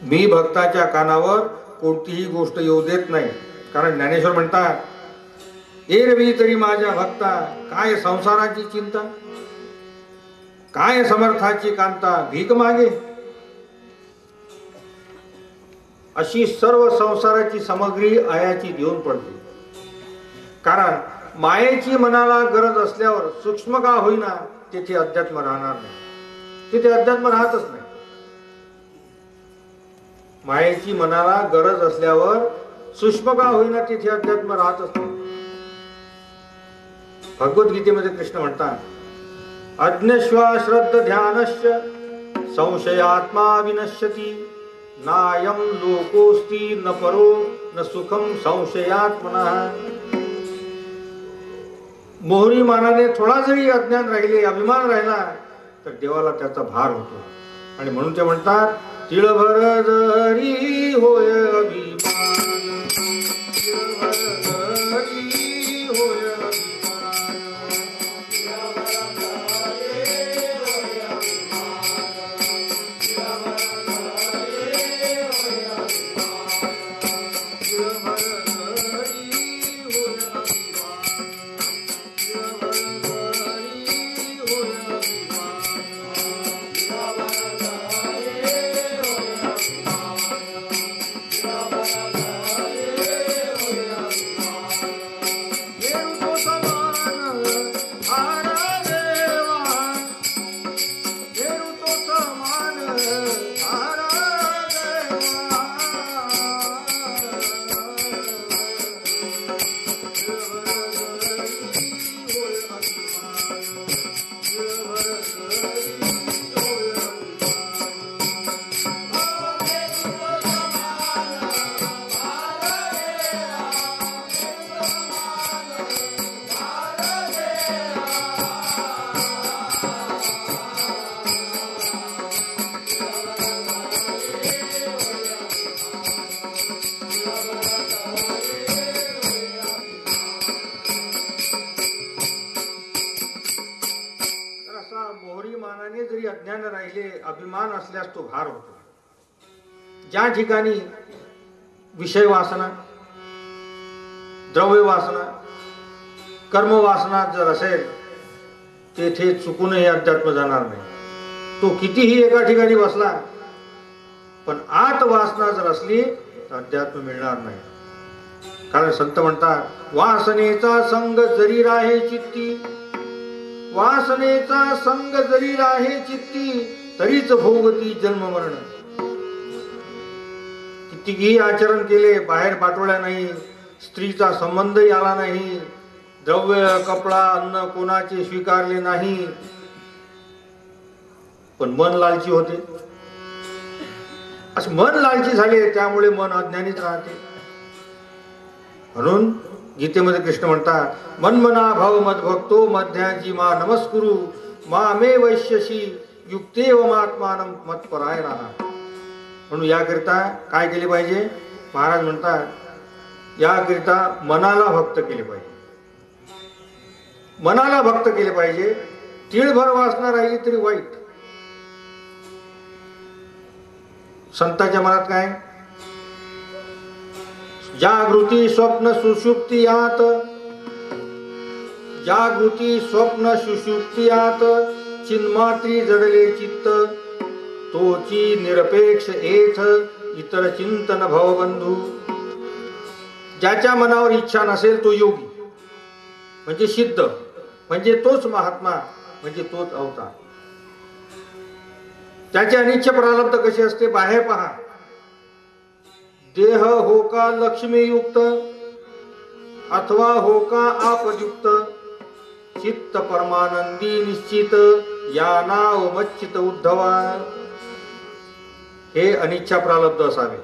मी भक्ताच्या कानावर कोणतीही गोष्ट येऊ देत नाही. कारण ज्ञानेश्वर म्हणतात एरवी तरी माझ्या भक्ता काय संसाराची चिंता, काय समर्थाची कांता भीक मागे. अशी सर्व संसाराची सामग्री आयाची देऊन पडते. कारण मायेची मनाला गरज असल्यावर सूक्ष्म का होईना तेथे अध्यात्म राहणार नाही. तिथे अध्यात्म राहतच नाही. मायेची मनाला गरज असल्यावर सूक्ष्म का होईना तिथे अध्यात्म राहतच नाही. भगवद्गीतेमध्ये कृष्ण म्हणतात अज्ञश्वा श्रद्ध ध्यानश्च संशयात्मा विनश्यति नायम लोकोस्ति न परो न सुखम संशयात्मनः. मोहरी मानाने थोडा जरी अज्ञान राहिले, अभिमान राहिला तर देवाला त्याचा भार होतो. आणि म्हणून ते म्हणतात तिळभर जरी होय अभिमान, तिळभर जरी होय अभिमान, अज्ञान राहिले, अभिमान असल्यास तो भार होतो. ज्या ठिकाणी विषय वासना, द्रव्य वासना, कर्म वासना जर असेल तेथे चुकूनही अध्यात्म जाणार नाही. तो कितीही एका ठिकाणी बसला पण आत वासना जर असली तर अध्यात्म मिळणार नाही. कारण संत म्हणतात वासनेचा संग जरी राहे चित्ती, वासनेचा संग जरी राहे चित्ती तरीच भोगती जन्म मरण. कितीही आचरण केले, बाहेर पाठवल्या नाही, स्त्रीचा संबंधही आला नाही, द्रव्य कपडा अन्न कोणाचे स्वीकारले नाही, पण मन लालची होते. असे मन लालची झाले त्यामुळे मन अज्ञानीच राहते. म्हणून गीतेमध्ये कृष्ण म्हणतात मन्मना भाव मद्भक्तो मध्याजी मा नमस्कुरु मा मे वैश्यशी युक्तेव मात्मानं मत्परायणाः. म्हणून याकरिता काय केले पाहिजे? महाराज म्हणतात याकरिता मनाला भक्त केले पाहिजे. मनाला भक्त केले पाहिजे. तीळभर वासना राहिली तरी वाईट. संतांच्या मनात काय? जागृती स्वप्न सुषुप्ती यात, जागृती स्वप्न सुषुप्ती यात चिन्मात्री जडले चित्त तोची निरपेक्ष एथ इतर चिंतन भवबंधू. ज्याच्या मनावर इच्छा नसेल तो योगी म्हणजे सिद्ध, म्हणजे तोच महात्मा, म्हणजे तोच अवतार. त्याचे अनिच्छ प्रारब्ध कसे असते? बाहेर पहा. देह हो का लक्ष्मीयुक्त अथवा हो का आपयुक्त, चित्त परमानंदी निश्चित या नाव मच्चित उद्धवा. हे अनिच्छा प्रारब्ध असावे.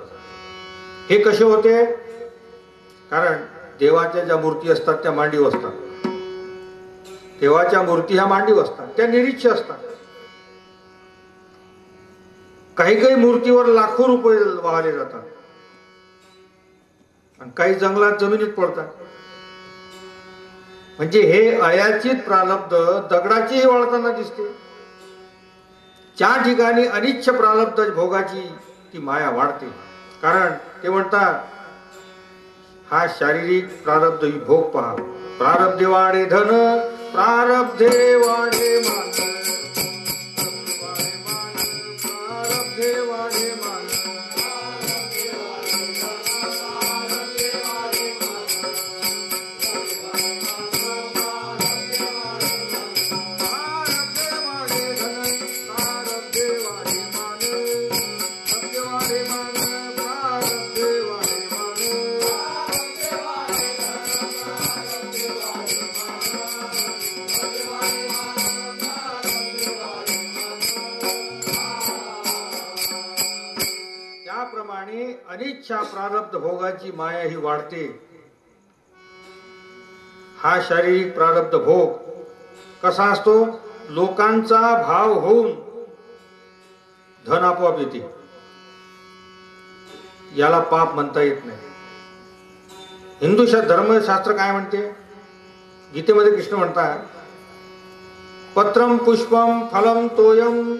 हे कसे होते? कारण देवाच्या ज्या मूर्ती असतात त्या मांडीव असतात. देवाच्या मूर्ती ह्या मांडीव असतात, त्या निरीच्छ असतात. काही काही मूर्तीवर लाखो रुपये वाहले जातात. आणि काही जंगलात जमिनीत पडतात. म्हणजे हे अयाचित प्रारब्ध दगडाचीही वाळताना दिसते. ज्या ठिकाणी अनिच्छ प्रारब्ध भोगाची ती माया वाढते. कारण ते म्हणतात हा शारीरिक प्रारब्ध भोग पहा. प्रारब्धे वाढे धन, प्रारब्धे वाढे मान, प्रारब्धे वाढे मान, अनिच्छा प्रारब्ध भोगाची माया ही वाढते. हा शारीरिक प्रारब्ध भोग कसा असतो? लोकांचा भाव होऊन धन आपोआप येते. याला पाप म्हणता येत नाही. हिंदू धर्मशास्त्र काय म्हणते? गीतेमध्ये कृष्ण म्हणतात पत्रम पुष्पम फलम तोयम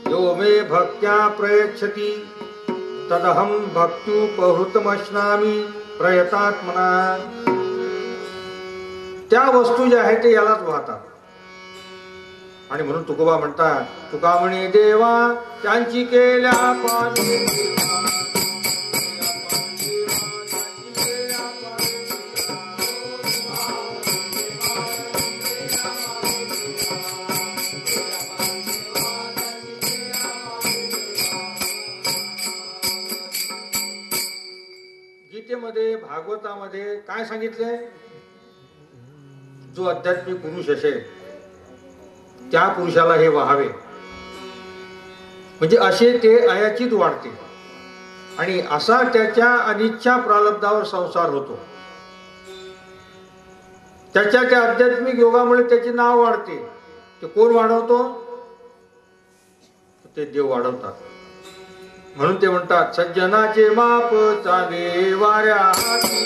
यो मे भक्त्या प्रयच्छति तदहम भक्त्युपहृतमश्नामी प्रयतात्मना. त्या वस्तू ज्या आहेत ते यालाच वाहतात. आणि म्हणून तुकोबा म्हणतात तुका म्हणे देवा त्यांची केल्या पाणी. गीतेमध्ये भागवतामध्ये काय सांगितलंय? जो आध्यात्मिक पुरुष असेल त्या पुरुषाला हे वाहावे. म्हणजे असे ते अयाचित वाढते आणि असा त्याच्या अनिच्छा प्रारब्धावर संसार होतो. त्याच्या त्या आध्यात्मिक योगामुळे त्याचे नाव वाढते. ते कोण वाढवतो? ते देव वाढवतात. म्हणून ते म्हणतात सज्जनाचे माप चाले वाऱ्या हाती.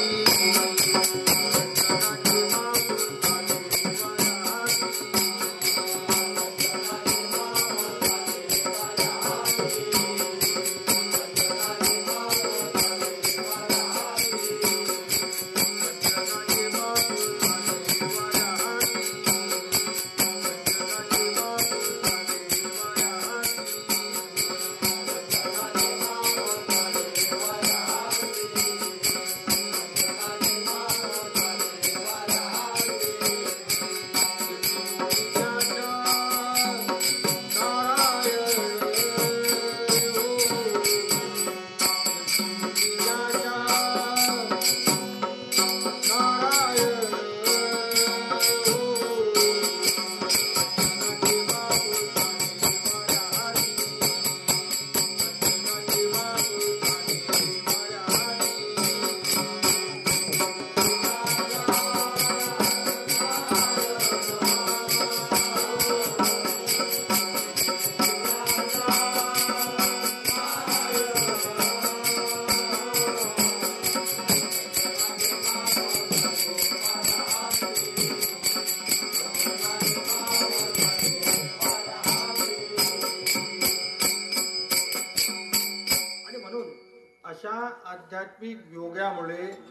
आध्यात्मिक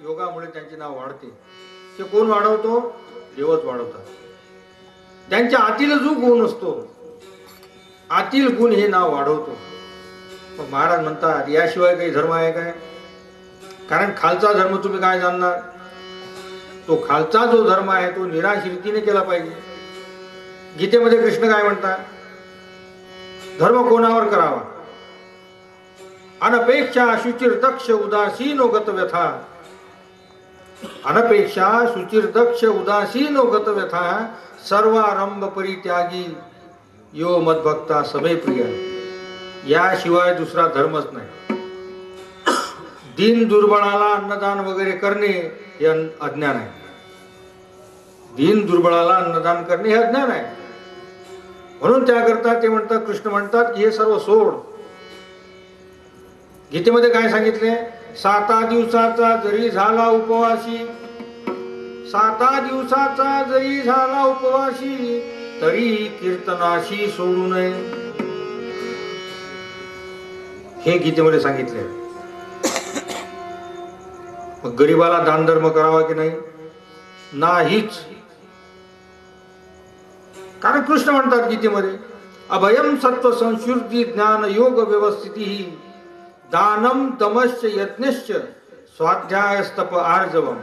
योगामुळे त्यांचे नाव वाढते. ते कोण वाढवतो? देवच वाढवतात. त्यांच्या आतील जो गुण असतो, आतील गुण हे नाव वाढवतो. मग महाराज म्हणतात याशिवाय काही धर्म आहे काय? कारण खालचा धर्म तुम्ही काय जाणणार? तो खालचा जो धर्म आहे तो निराश केला पाहिजे. गीतेमध्ये कृष्ण काय म्हणतात? धर्म कोणावर करावा? अनपेक्षा शुचिर दक्ष उदासीनो गत व्यथा. अनपेक्षा शुचिर दक्ष उदासीनो गत व्यथा सर्वारंभ परित्यागी यो मद्भक्ता समे प्रिय. याशिवाय दुसरा धर्मच नाही. दीन दुर्बळाला अन्नदान वगैरे करणे हे अज्ञान आहे. दीन दुर्बळाला अन्नदान करणे हे अज्ञान आहे. म्हणून त्याकरता ते म्हणतात, कृष्ण म्हणतात की हे सर्व सोड. गीतेमध्ये काय सांगितले? 7 दिवसाचा जरी झाला उपवासी, 7 दिवसाचा जरी झाला उपवासी, तरी कीर्तनाशी सोडू नये. हे गीतेमध्ये सांगितले. गरीबाला दान धर्म करावा की नाही? नाहीच. कारण कृष्ण म्हणतात गीतेमध्ये, अभयम सत्व संशुद्धी ज्ञान योग व्यवस्थिती दानम तमश्च यज्ञश्च स्वाध्यायस्तप आर्जवम.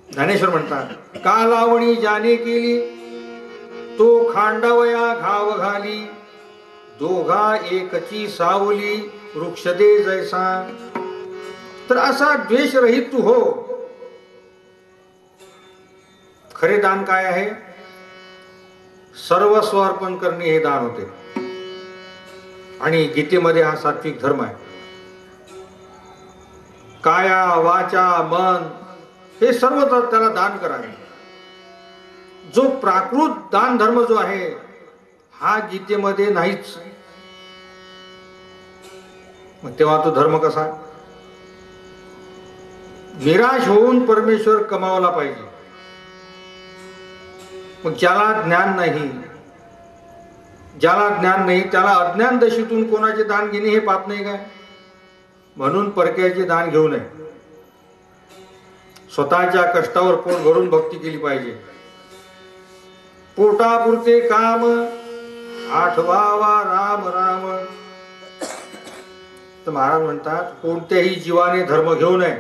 ज्ञानेश्वर म्हणतात, का लावणी ज्याने केली तो खांडावया घाव घाली, दोघा एकची सावली वृक्ष दे जैसा. तर असा द्वेष रहित तू हो. खरे दान काय आहे? सर्वस्व अर्पण करणे हे दान होते. आणि गीतेमध्ये हा सात्विक धर्म आहे. काया वाचा मन हे सर्व त्याला दान करावे. जो प्राकृत दान धर्म जो आहे हा गीतेमध्ये नाहीच. मग तेव्हा तो धर्म कसा? निराश होऊन परमेश्वर कमावला पाहिजे. मग ज्याला ज्ञान नाही, त्याला अज्ञान दशेतून कोणाचे दान घेणे हे पाप नाही काय? म्हणून परक्याचे दान घेऊ नये. स्वतःच्या कष्टावर पोट भरून भक्ती केली पाहिजे. पोटापुरते काम आठवावा राम राम. तर महाराज म्हणतात, कोणत्याही जीवाने धर्म घेऊ नये.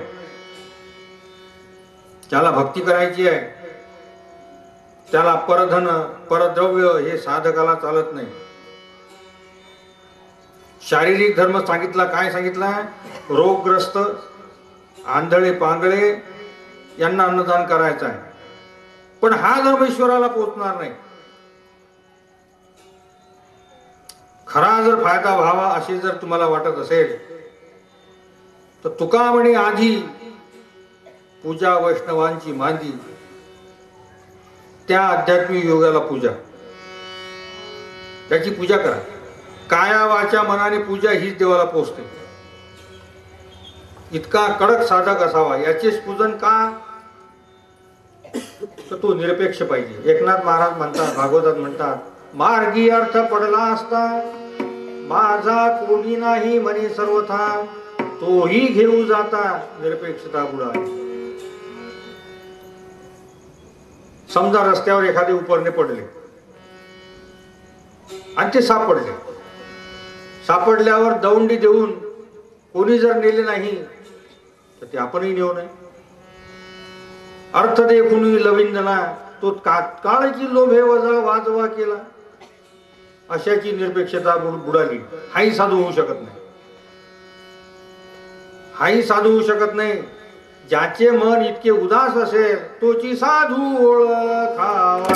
ज्याला भक्ती करायची आहे त्याला परधन परद्रव्य हे साधकाला चालत नाही. शारीरिक धर्म सांगितला. काय सांगितला? रोगग्रस्त आंधळे पांगळे यांना अन्नदान करायचं आहे. पण हा धर्म ईश्वराला पोचणार नाही. खरा जर फायदा व्हावा असे जर तुम्हाला वाटत असेल तर तुका म्हणे आधी पूजा वैष्णवांची मांदी, त्या आध्यात्मिक योगाला पूजा, त्याची पूजा करा. काया वाचा मनाने पूजा हीच देवाला पोचते. इतका कडक साधक असावा. याचेच पूजन का? तर तो निरपेक्ष पाहिजे. एकनाथ महाराज म्हणतात, भागवतात म्हणतात, मार्गी अर्थ पडला असता माझा कोणी नाही म्हणे सर्वथा, तोही घेऊ जाता निरपेक्षता बुडा. समजा रस्त्यावर एखादे उपरणे पडले आणि ते सापडले. सापडल्यावर दौंडी देऊन कोणी जर नेले नाही तर ते आपणही नेऊ नये. अर्थ देखून लविंदना तो काळची लोभे वजा वाजवा केला. अशाची निरपेक्षता बुडाली. हाही साधू होऊ शकत नाही. हाही साधू होऊ शकत नाही. ज्याचे मन इतके उदास असेल तोची साधू ओळखावा.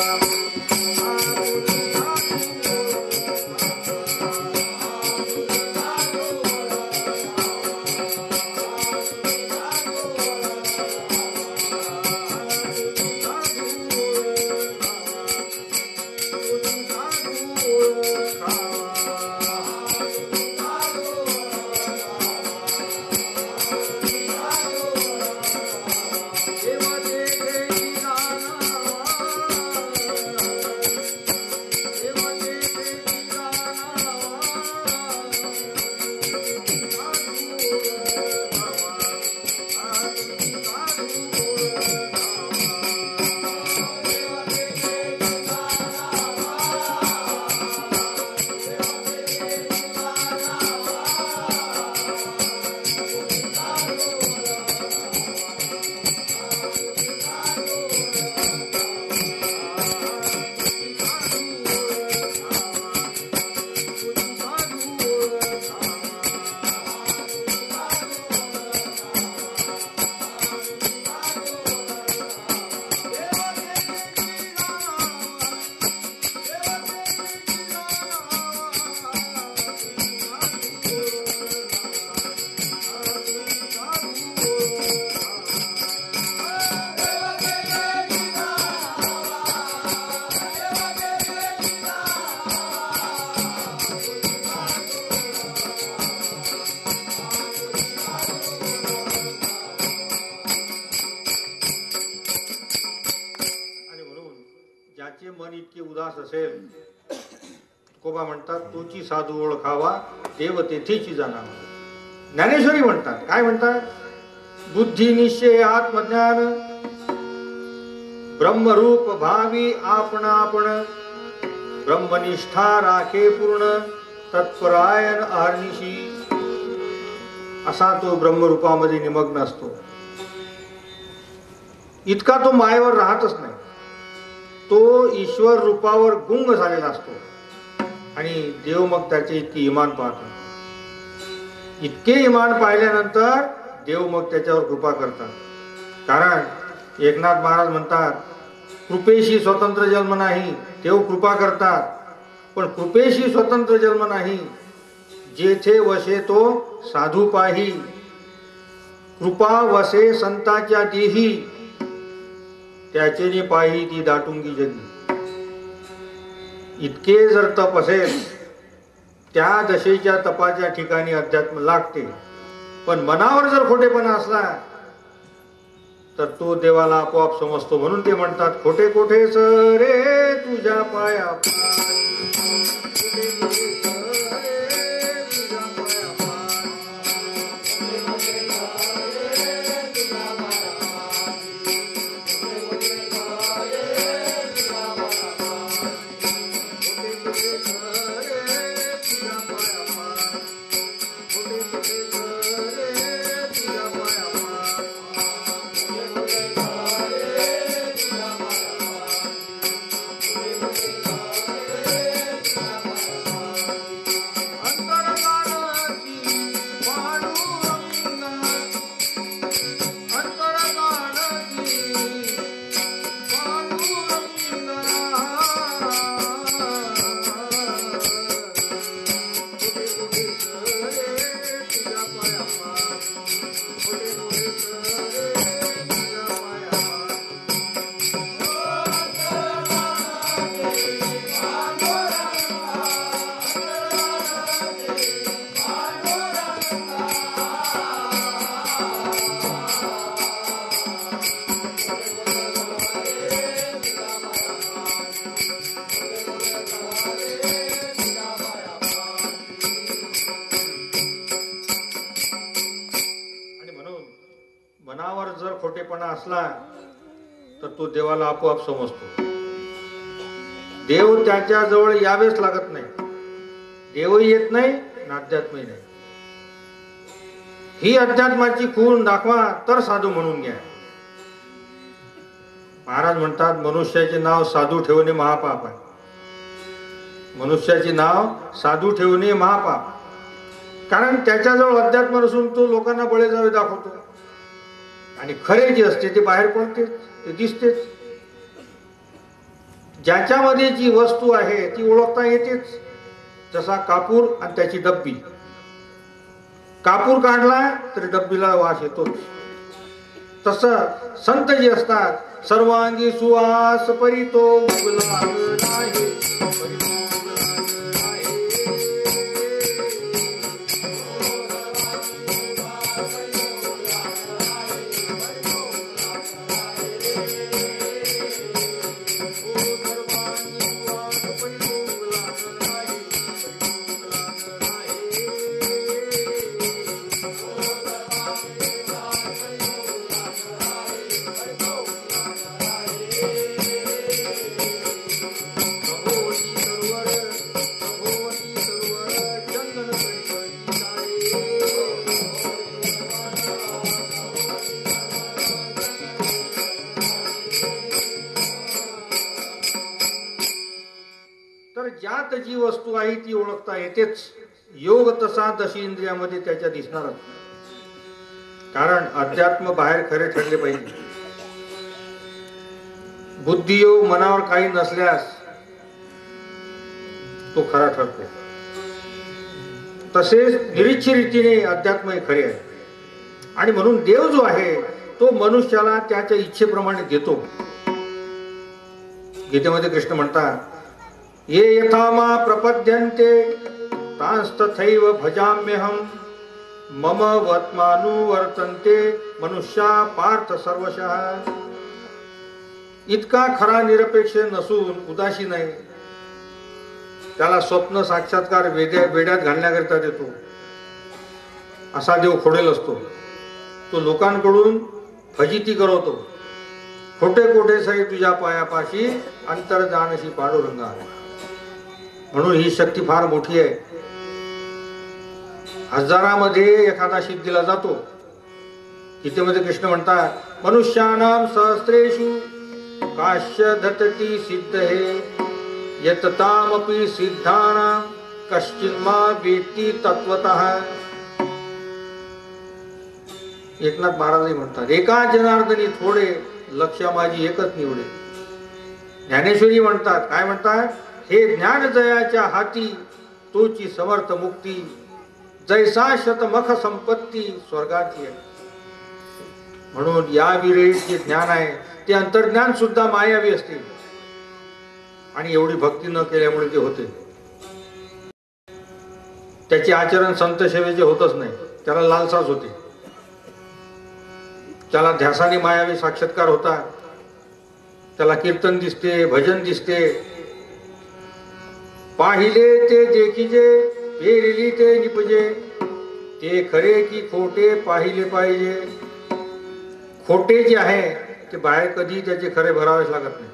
मन इतके उदास असेल, तुकोबा म्हणतात तोची साधू ओळखावा देव तेथेची जाणावा. ज्ञानेश्वरी म्हणतात, काय म्हणतात, बुद्धी निश्चय आत्मज्ञान ब्रह्मरूप भावी आपण आपण ब्रह्मनिष्ठा राखे पूर्ण तत्परायण अहर्निशी. असा तो ब्रह्मरूपामध्ये निमग्न असतो. इतका तो मायेवर राहतच नाही, तो ईश्वर रूपावर गुंग झालेला असतो. आणि देव मग त्याचे इतके इमान पाहतो. इतके इमान पाहिल्यानंतर देव मग त्याच्यावर कृपा करतात. कारण एकनाथ महाराज म्हणतात, कृपेशी स्वतंत्र जन्म नाही. देव कृपा करतात, पण कृपेशी स्वतंत्र जन्म नाही. जेथे वसे तो साधू पाही, कृपा वसे संताच्या देही, त्याचेने पाही ती दाटुंगी जगी. इतके जर तप असेल, त्या दशेच्या तपाच्या ठिकाणी अध्यात्म लागते. पण मनावर जर खोटेपणा असला तर तो देवाला आपोआप समजतो. म्हणून ते म्हणतात, खोटे कोठे रे तुझ्या पाया असला तर तो देवाला आपोआप समजतो. देव त्याच्या जवळ यावेच लागत नाही. देवही येत नाही आणि अध्यात्मही नाही. ही अध्यात्माची खूण दाखवा तर साधू म्हणून घ्या. महाराज म्हणतात, मनुष्याचे नाव साधू ठेवणे महापाप आहे. मनुष्याचे नाव साधू ठेवणे महापाप. कारण त्याच्याजवळ अध्यात्म नसून तो लोकांना बळेजावे दाखवतो. आणि खरे जे असते ते बाहेर पडते, ते दिसतेच. ज्याच्यामध्ये जी वस्तू आहे ती ओळखता येतेच. जसा कापूर आणि त्याची डब्बी. कापूर काढला तर डब्बीला वास येतोच. तसं संत जे असतात, सर्वांगी सुवास परितो नाही. ज्यात जी वस्तू आहे ती ओळखता येतेच. योग तसा दश इंद्रियामध्ये त्याच्या दिसणारच. कारण अध्यात्म बाहेर खरे ठरले पाहिजे. बुद्धियोग मनावर काही नसल्यास तो खरा ठरतो. तसेच निरीच्छ रीतीने अध्यात्म हे खरे आहे. आणि म्हणून देव जो आहे तो मनुष्याला त्याच्या इच्छेप्रमाणे देतो. गीतेमध्ये कृष्ण म्हणतात, ये यथा मा प्रपद्यन्ते तांस्तथैव भजाम्यहं मम वर्त्मानुवर्तन्ते मनुष्या पार्थ सर्वशः. इतका खरा निरपेक्ष नसून उदासीन आहे. त्याला स्वप्न साक्षात्कार वेड्यात घालण्याकरिता देतो. असा देव खोडेल असतो. तो लोकांकडून फजिती करवतो. खोटे कोठे सई तुझ्या पायापाशी अंतर जानशी पांडुरंगा. म्हणून ही शक्ती फार मोठी आहे. हजारामध्ये एखादा सिद्धीला जातो. गीतेमध्ये कृष्ण म्हणतात मनुष्यानाम सहस्रेषु काश्य दतती सिद्ध हे यततामपि सिद्धानां कश्चिन्मा वेत्ति तत्वतः. एकनाथ महाराजही म्हणतात एका जनार्दनी थोडे लक्ष माझी एकच निवडे. ज्ञानेश्वरी म्हणतात काय म्हणतात हे ज्ञान जयाच्या हाती तोची समर्थ मुक्ती जैसा शतमख संपत्ती स्वर्गाची आहे. म्हणून या विरहित जे ज्ञान आहे ते अंतर्ज्ञान सुद्धा मायावी असते आणि एवढी भक्ती न केल्यामुळे ते होते. त्याचे आचरण संत सेवेचे होतच नाही. त्याला लालसाच होते. त्याला ध्यासाने मायावी साक्षात्कार होता. त्याला कीर्तन दिसते, भजन दिसते. पाहिले ते देखीजे पेरिली ते निपजे ते खरे की खोटे पाहिले पाहिजे. खोटे जे आहे ते बाहेर कधी त्याचे खरे भरावेच लागत नाही.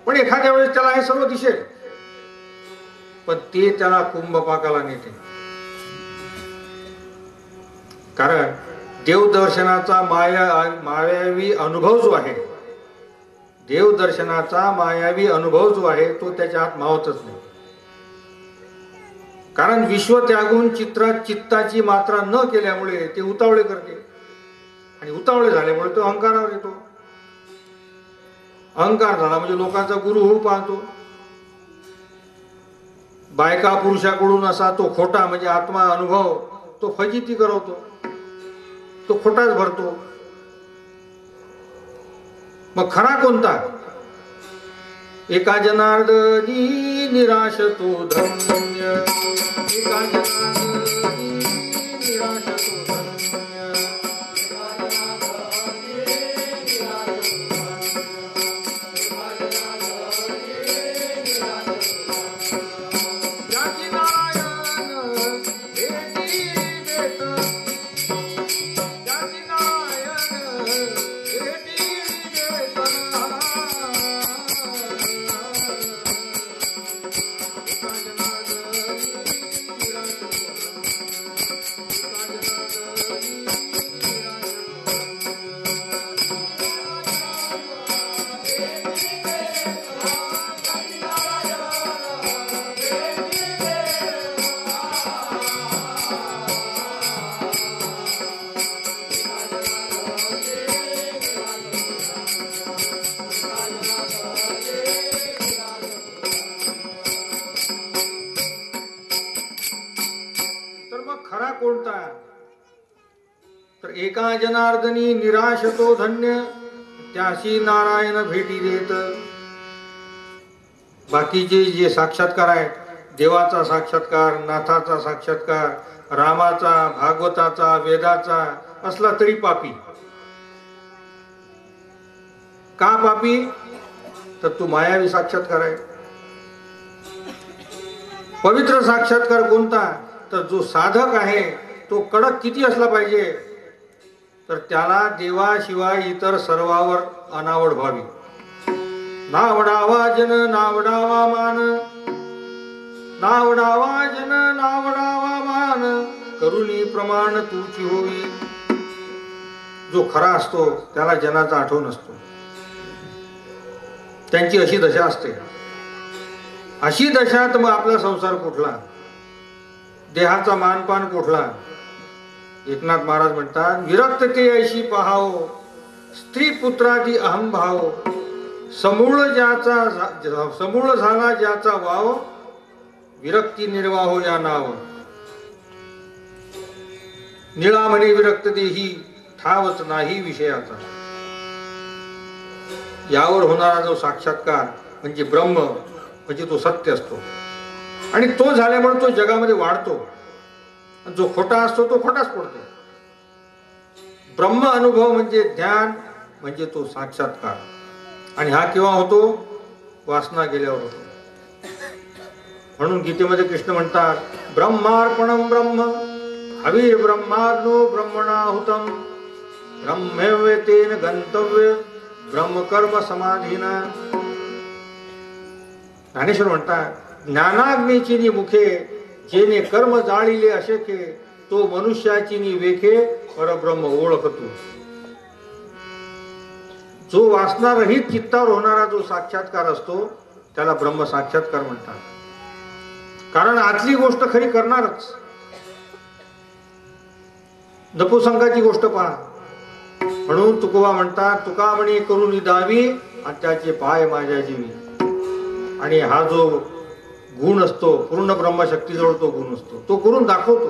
पण एखाद्या वेळेस त्याला हे सर्व दिसेल पण ते त्याला कुंभपाकाला नेते. कारण देवदर्शनाचा मायावी अनुभव जो आहे देवदर्शनाचा मायावी अनुभव जो आहे तो त्याच्या हात मावतच नाही. कारण विश्व त्यागून चित्रात चित्ताची मात्रा न केल्यामुळे ते उतावळे करते आणि उतावळे झाल्यामुळे तो अहंकारावर येतो. अहंकार झाला म्हणजे लोकांचा गुरु होऊ पाहतो. बायका पुरुषाकडून असा तो खोटा म्हणजे आत्मा अनुभव तो फजिती करवतो. तो खोटाच भरतो. मग खरा कोणता? एका जनार्दनी निराश तो धन्य. एका जनार्दनी निराश तो धन्य. तर एका जनार्दनी निराश तो धन्य त्याशी नारायण भेटी देत. बाकीचे जे साक्षात्कार आहेत देवाचा साक्षात्कार, नाथाचा साक्षात्कार, रामाचा, भागवताचा, वेदाचा असला तरी पापी. का पापी? तर तू मायावी साक्षात्कार आहे. पवित्र साक्षात्कार कोणता? तर जो साधक आहे तो कडक किती असला पाहिजे? तर त्याला देवाशिवाय इतर सर्वावर अनावड व्हावी. नावडावा जन नावडावा मान, नावडावा जन नावडावा मान, करुणी प्रमाण तुची होई. जो खरा असतो त्याला जनाचा आठवण असतो. त्यांची अशी दशा असते. अशी दशात मग आपला संसार कुठला, देहाचा मानपान कुठला? एकनाथ महाराज म्हणतात विरक्त ते ऐशी पहाव, स्त्री पुत्रादी अहम भाव, समूळ झाला ज्याचा वाव, विरक्ती निर्वाहो या नाव. निळा म्हणे विरक्त देही, ठावच नाही विषयाचा. यावर होणारा जो साक्षात्कार म्हणजे ब्रह्म म्हणजे तो सत्य असतो आणि तो झाल्यामुळे तो जगामध्ये वाढतो. जो खोटा असतो तो खोटाच पडतो. ब्रह्म अनुभव म्हणजे ज्ञान म्हणजे तो साक्षात्कार. आणि हा केव्हा होतो? वासना गेल्यावर होतो. म्हणून गीतेमध्ये कृष्ण म्हणतात, ब्रह्मार्पणम ब्रह्म हवीर ब्रह्माग्नो ब्रह्मणाहुतम ब्रह्मवेतेन गंतव्य ब्रह्मकर्म समाधीना. ज्ञानेश्वर म्हणतात, ज्ञानाग्नीची नी मुखे जेने कर्म जाळिले अशेके तो मनुष्याची नी वेखे परब्रह्म ओळखतो. जो वासनारहित चित्तावर होणारा जो साक्षात्कार असतो त्याला ब्रह्म साक्षात्कार म्हणतात. कारण आतली गोष्ट खरी करणारच. नपुसंकाची गोष्ट पहा. म्हणून तुकोबा म्हणतात, तुका म्हणे करून दावी आणि त्याचे पाय माझ्या जीवी. आणि हा जो गुण असतो पूर्ण ब्रह्मशक्तीजवळ, तो गुण असतो, तो करून दाखवतो.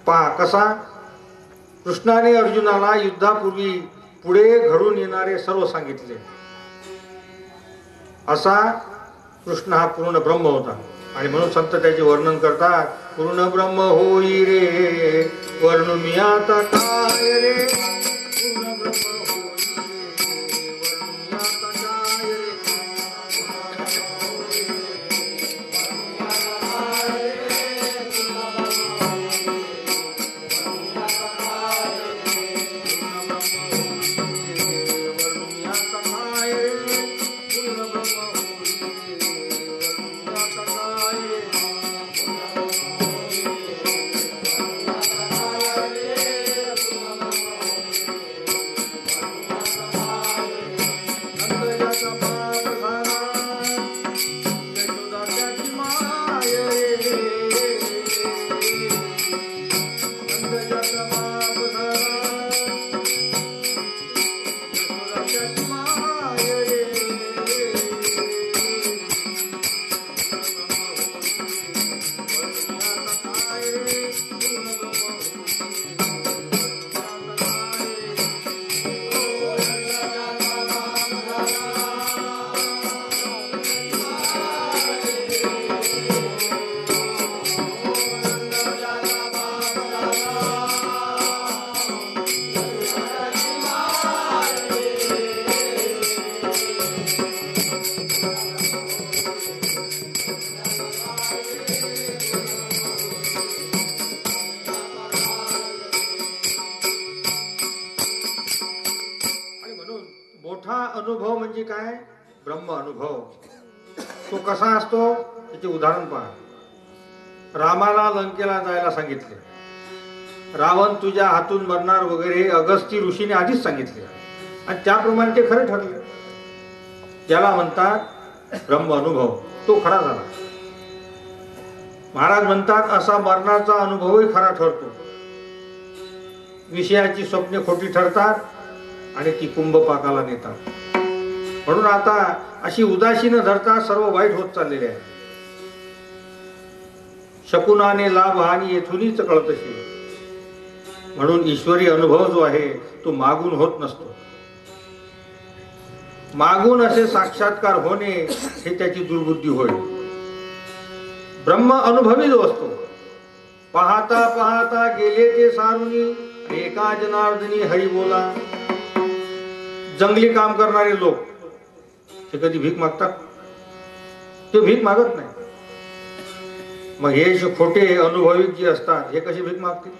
पहा कसा कृष्णाने अर्जुनाला युद्धापूर्वी पुढे घडून येणारे सर्व सांगितले. असा कृष्ण हा पूर्ण ब्रह्म होता. आणि म्हणून संत त्याचे वर्णन करतात, पूर्ण ब्रह्म होई रे वर्णू मी आता काय रे. पूर्ण ब्रह्म अनुभव म्हणजे काय? ब्रह्म अनुभव. तो कसा असतो त्याचे उदाहरण पहा. रामाला लंकेला जायला सांगितले. रावण तुझ्या हातून मरणार वगैरे अगस्ती ऋषीने आधीच सांगितले आणि त्याप्रमाणे ते खरे ठरले. ज्याला म्हणतात ब्रह्म अनुभव, तो खरा झाला. महाराज म्हणतात असा मरणाचा अनुभवही खरा ठरतो. विषयाची स्वप्ने खोटी ठरतात आणि ती कुंभपाकाला नेतात. म्हणून आता अशी उदासी न धरता सर्व वाईट होत चाललेले आहे. शकुनाने लाभ हानी येथूनच कळतशी. म्हणून ईश्वरी अनुभव जो आहे तो मागून होत नसतो. मागून असे साक्षात्कार होणे हे त्याची दुर्बुद्धी होय. ब्रह्म अनुभवी जो असतो, पाहता पाहता गेले ते सारुनी एका जनार्दनी हरी बोला. जंगली काम करणारे लोक ते कधी भीक मागतात? ते भीक मागत नाही. मग हे जे खोटे अनुभवी जे असतात हे कसे भीक मागतील?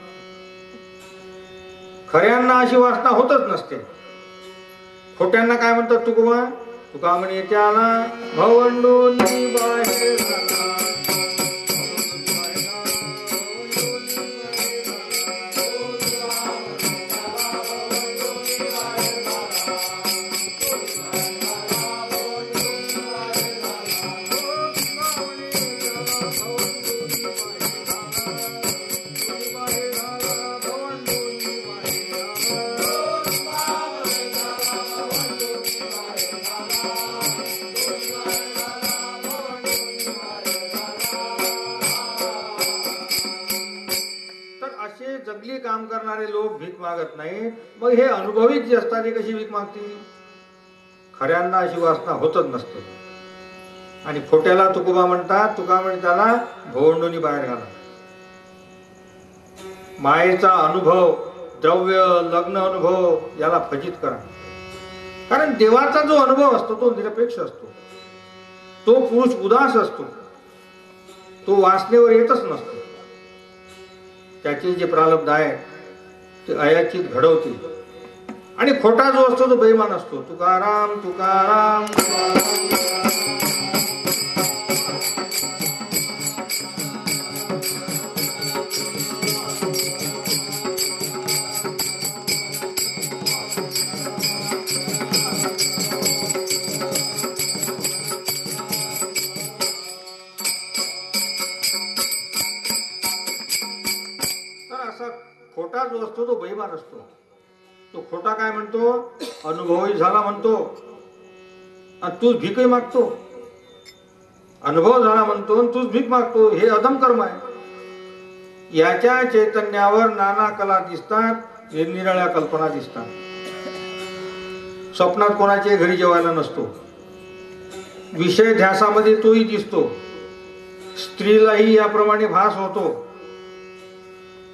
खऱ्यांना अशी वासना होतच नसते. खोट्यांना काय म्हणतात तुकोबा? तुका म्हणे त्याला भवंडोनी बाहेर झाला. जंगली काम करणारे लोक भीक मागत नाही. मग हे अनुभवी जे असतात ते कशी भीक मागतील? खऱ्यांना अशी वासना होतच नसते. आणि खोट्याला तुकोबा म्हणतात, तुका म्हणजे त्याला भोवंडोनी बाहेर घाला. मायेचा अनुभव द्रव्य, लग्न अनुभव याला फजित करा. कारण देवाचा जो अनुभव असतो तो निरपेक्ष असतो. तो पुरुष उदास असतो. तो वासनेवर येतच नसतो. त्याचे जे प्रारब्ध आहे ते अयाचित घडवतील. आणि खोटा जो असतो तो बेईमान असतो. तुकाराम तुकाराम. खोटा जो असतो तो बेईमान असतो. तो खोटा काय म्हणतो? अनुभवही झाला म्हणतो आणि तूच भीकही मागतो. अनुभव झाला म्हणतो आणि तूच भीक मागतो. हे अधम कर्म आहे. याच्या चैतन्यावर नाना कला दिसतात, निरनिराळ्या कल्पना दिसतात. स्वप्नात कोणाच्या घरी जेवायला नसतो. विषय ध्यासामध्ये तोही दिसतो. स्त्रीलाही याप्रमाणे भास होतो.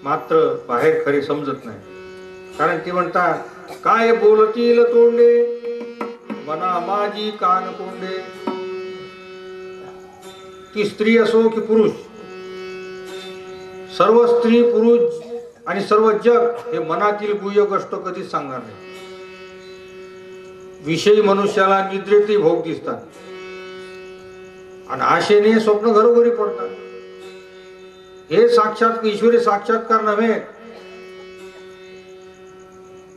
मात्र बाहेर खरे समजत नाही. कारण ते म्हणतात काय बोलतील तोंडे, मना माझी कान कोंडे. ती स्त्री असो की पुरुष, सर्व स्त्री पुरुष आणि सर्व जग हे मनातील गुह्य गोष्ट कधीच सांगणार नाही. विषयी मनुष्याला निद्रेतही भोग दिसतात आणि आशेने स्वप्न घरोघरी पडतात. हे साक्षात ईश्वरी साक्षात्कार नव्हे.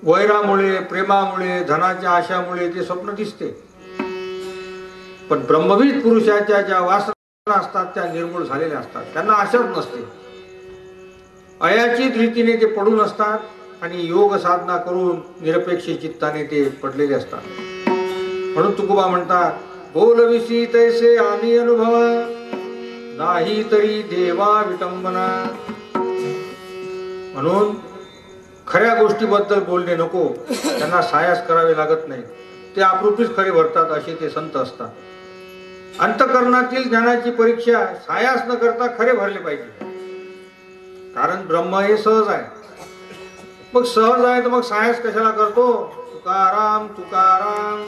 वैरामुळे, प्रेमामुळे, धनाच्या आशामुळे ते स्वप्न दिसते. पण ब्रह्मविद पुरुषाच्या ज्या वासना असतात त्या निर्मूळ झालेल्या असतात. त्यांना आशाच नसते. अयाचित रीतीने ते पडून असतात आणि योग साधना करून निरपेक्ष चित्ताने ते पडलेले असतात. म्हणून तुकोबा म्हणतात बोलविसी तैसे आम्ही अनुभवा, नाही तरी देवा विटंबना. म्हणून खऱ्या गोष्टीबद्दल बोलणे नको. त्यांना सायास करावे लागत नाही. ते आपरूपीच खरे भरतात असे ते संत असतात. अंतःकरणातील ज्ञानाची परीक्षा सायास न करता खरे भरले पाहिजे. कारण ब्रह्म हे सहज आहे. मग सहज आहे तर मग सायास कशाला करतो? तुकाराम तुकाराम.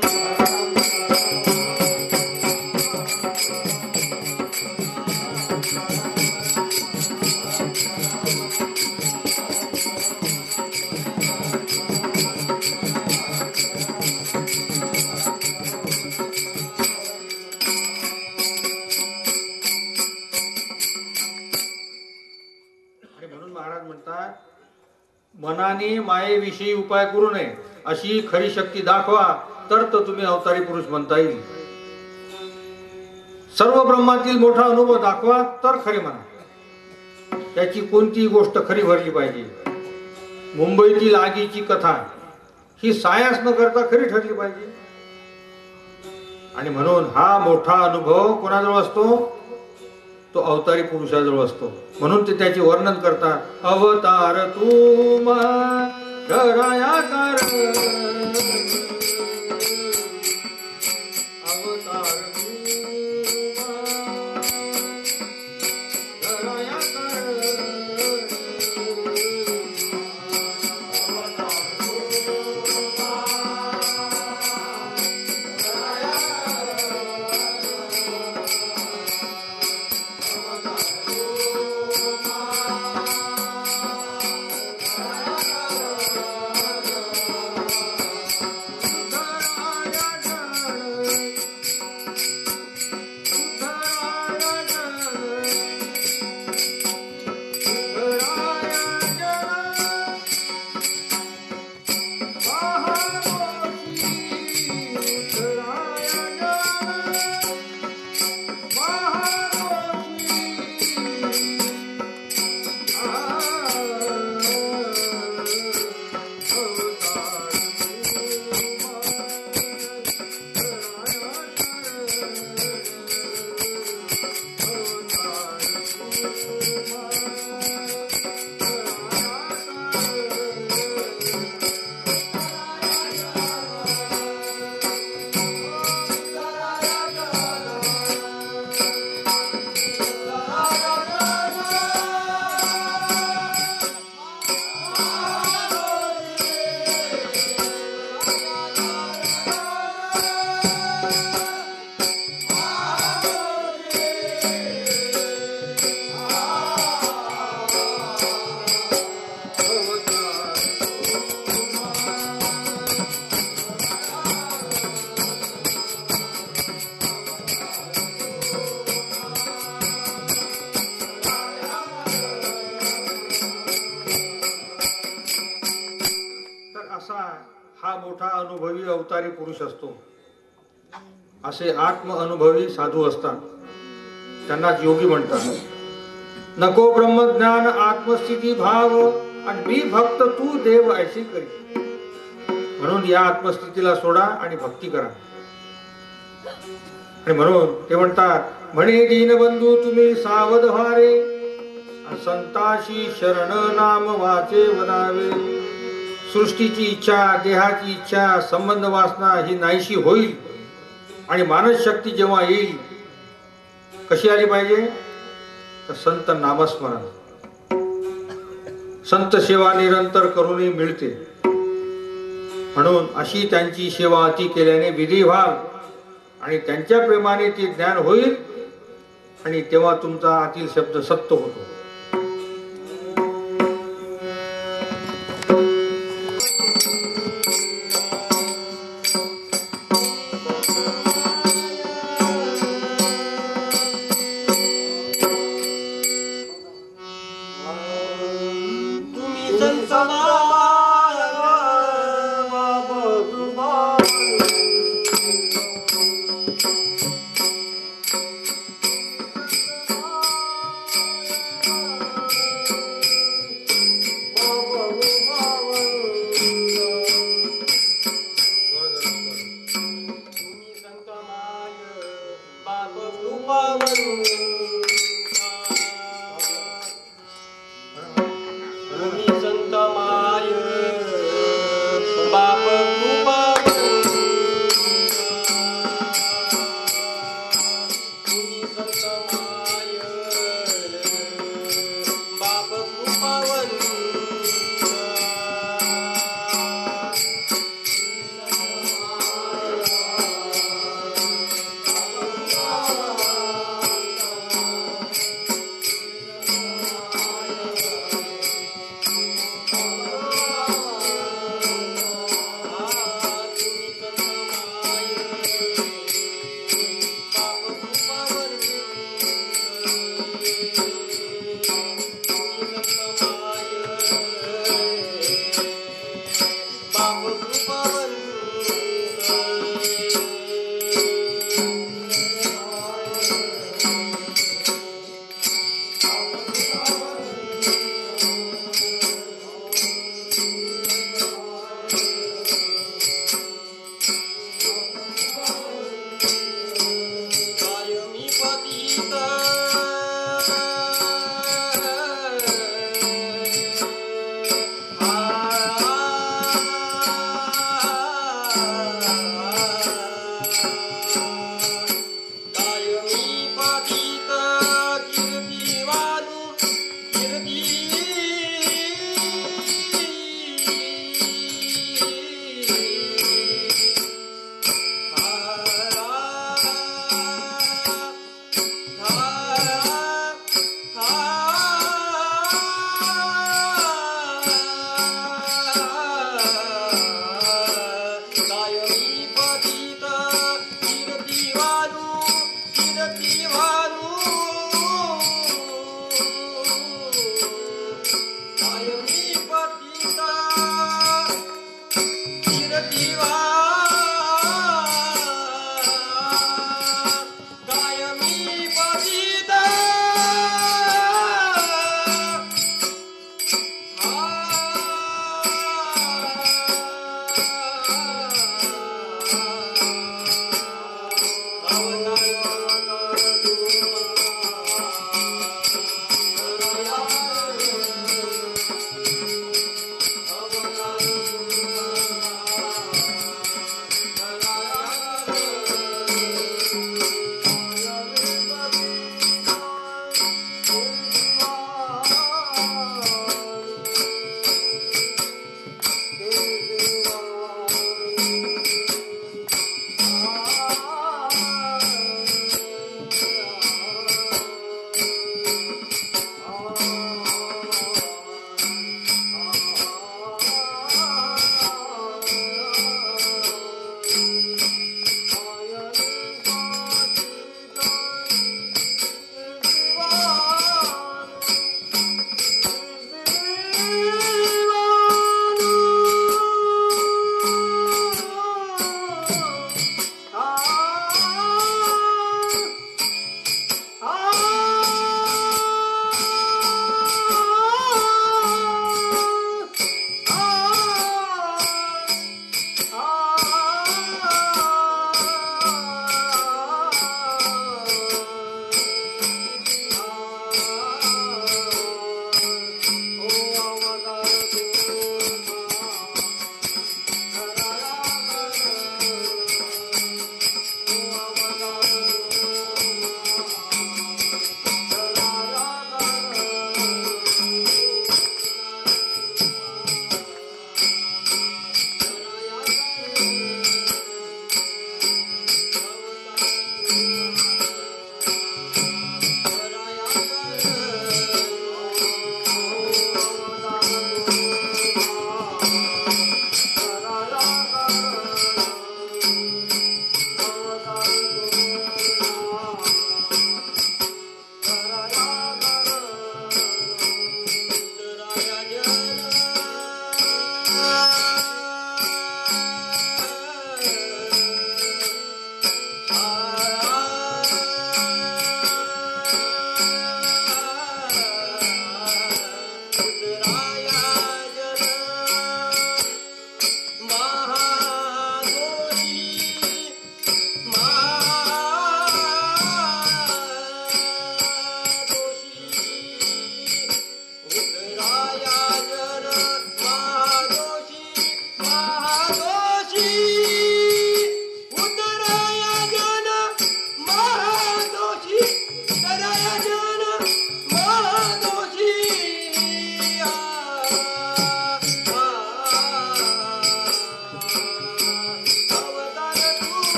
मनाने मायेविषयी उपाय करू नये. अशी खरी शक्ती दाखवा तर तुम्ही अवतारी पुरुष म्हणता येईल. सर्व ब्रह्मातील मोठा अनुभव दाखवा तर खरे म्हणा. त्याची कोणतीही गोष्ट खरी भरली पाहिजे. मुंबईतील आगीची कथा ही सायास न करता खरी ठरली पाहिजे. आणि म्हणून हा मोठा अनुभव कोणाजवळ असतो? तो अवतारी पुरुषाजवळ असतो. म्हणून ते त्याचे वर्णन करतात. अवतार तुमा धराया कर, अवतार तुमा धराया कर, अवतारी पुरुष असतो. असे आत्मअनुभवी साधू असतात, त्यांनाच योगी म्हणतात. नको ब्रह्मज्ञान आत्मस्थिती भाव आणि मी भक्त तू देव ऐशी करी. म्हणून या आत्मस्थितीला सोडा आणि भक्ती करा. आणि म्हणून ते म्हणतात, म्हणे दीनबंधू तुम्ही सावध व्हारे, संताशी शरण नाम वाचे वदावे. सृष्टीची इच्छा, देहाची इच्छा, संबंध वासना ही नाहीशी होईल आणि मानस शक्ती जेव्हा येईल, कशी आली पाहिजे तर संत नामस्मरण, संत सेवा निरंतर करूनही मिळते. म्हणून अशी त्यांची सेवा अति केल्याने विधी व्हाल आणि त्यांच्या प्रेमाने ते ज्ञान होईल आणि तेव्हा तुमचा आतील शब्द सत्य होतो.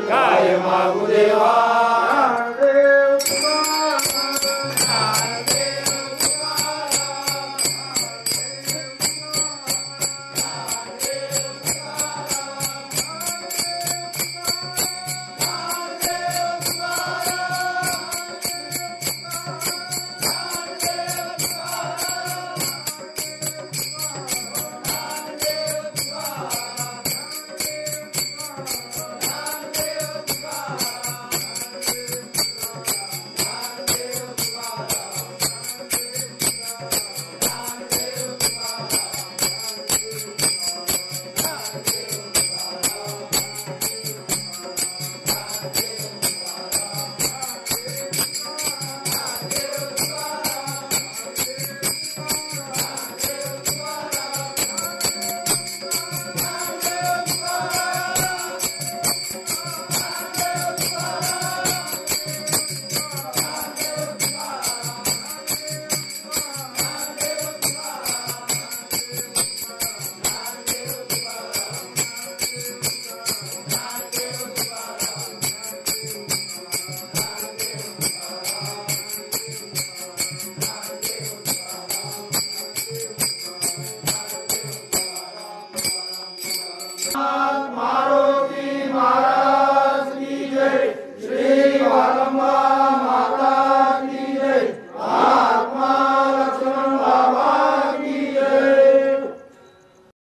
काय मागू देवा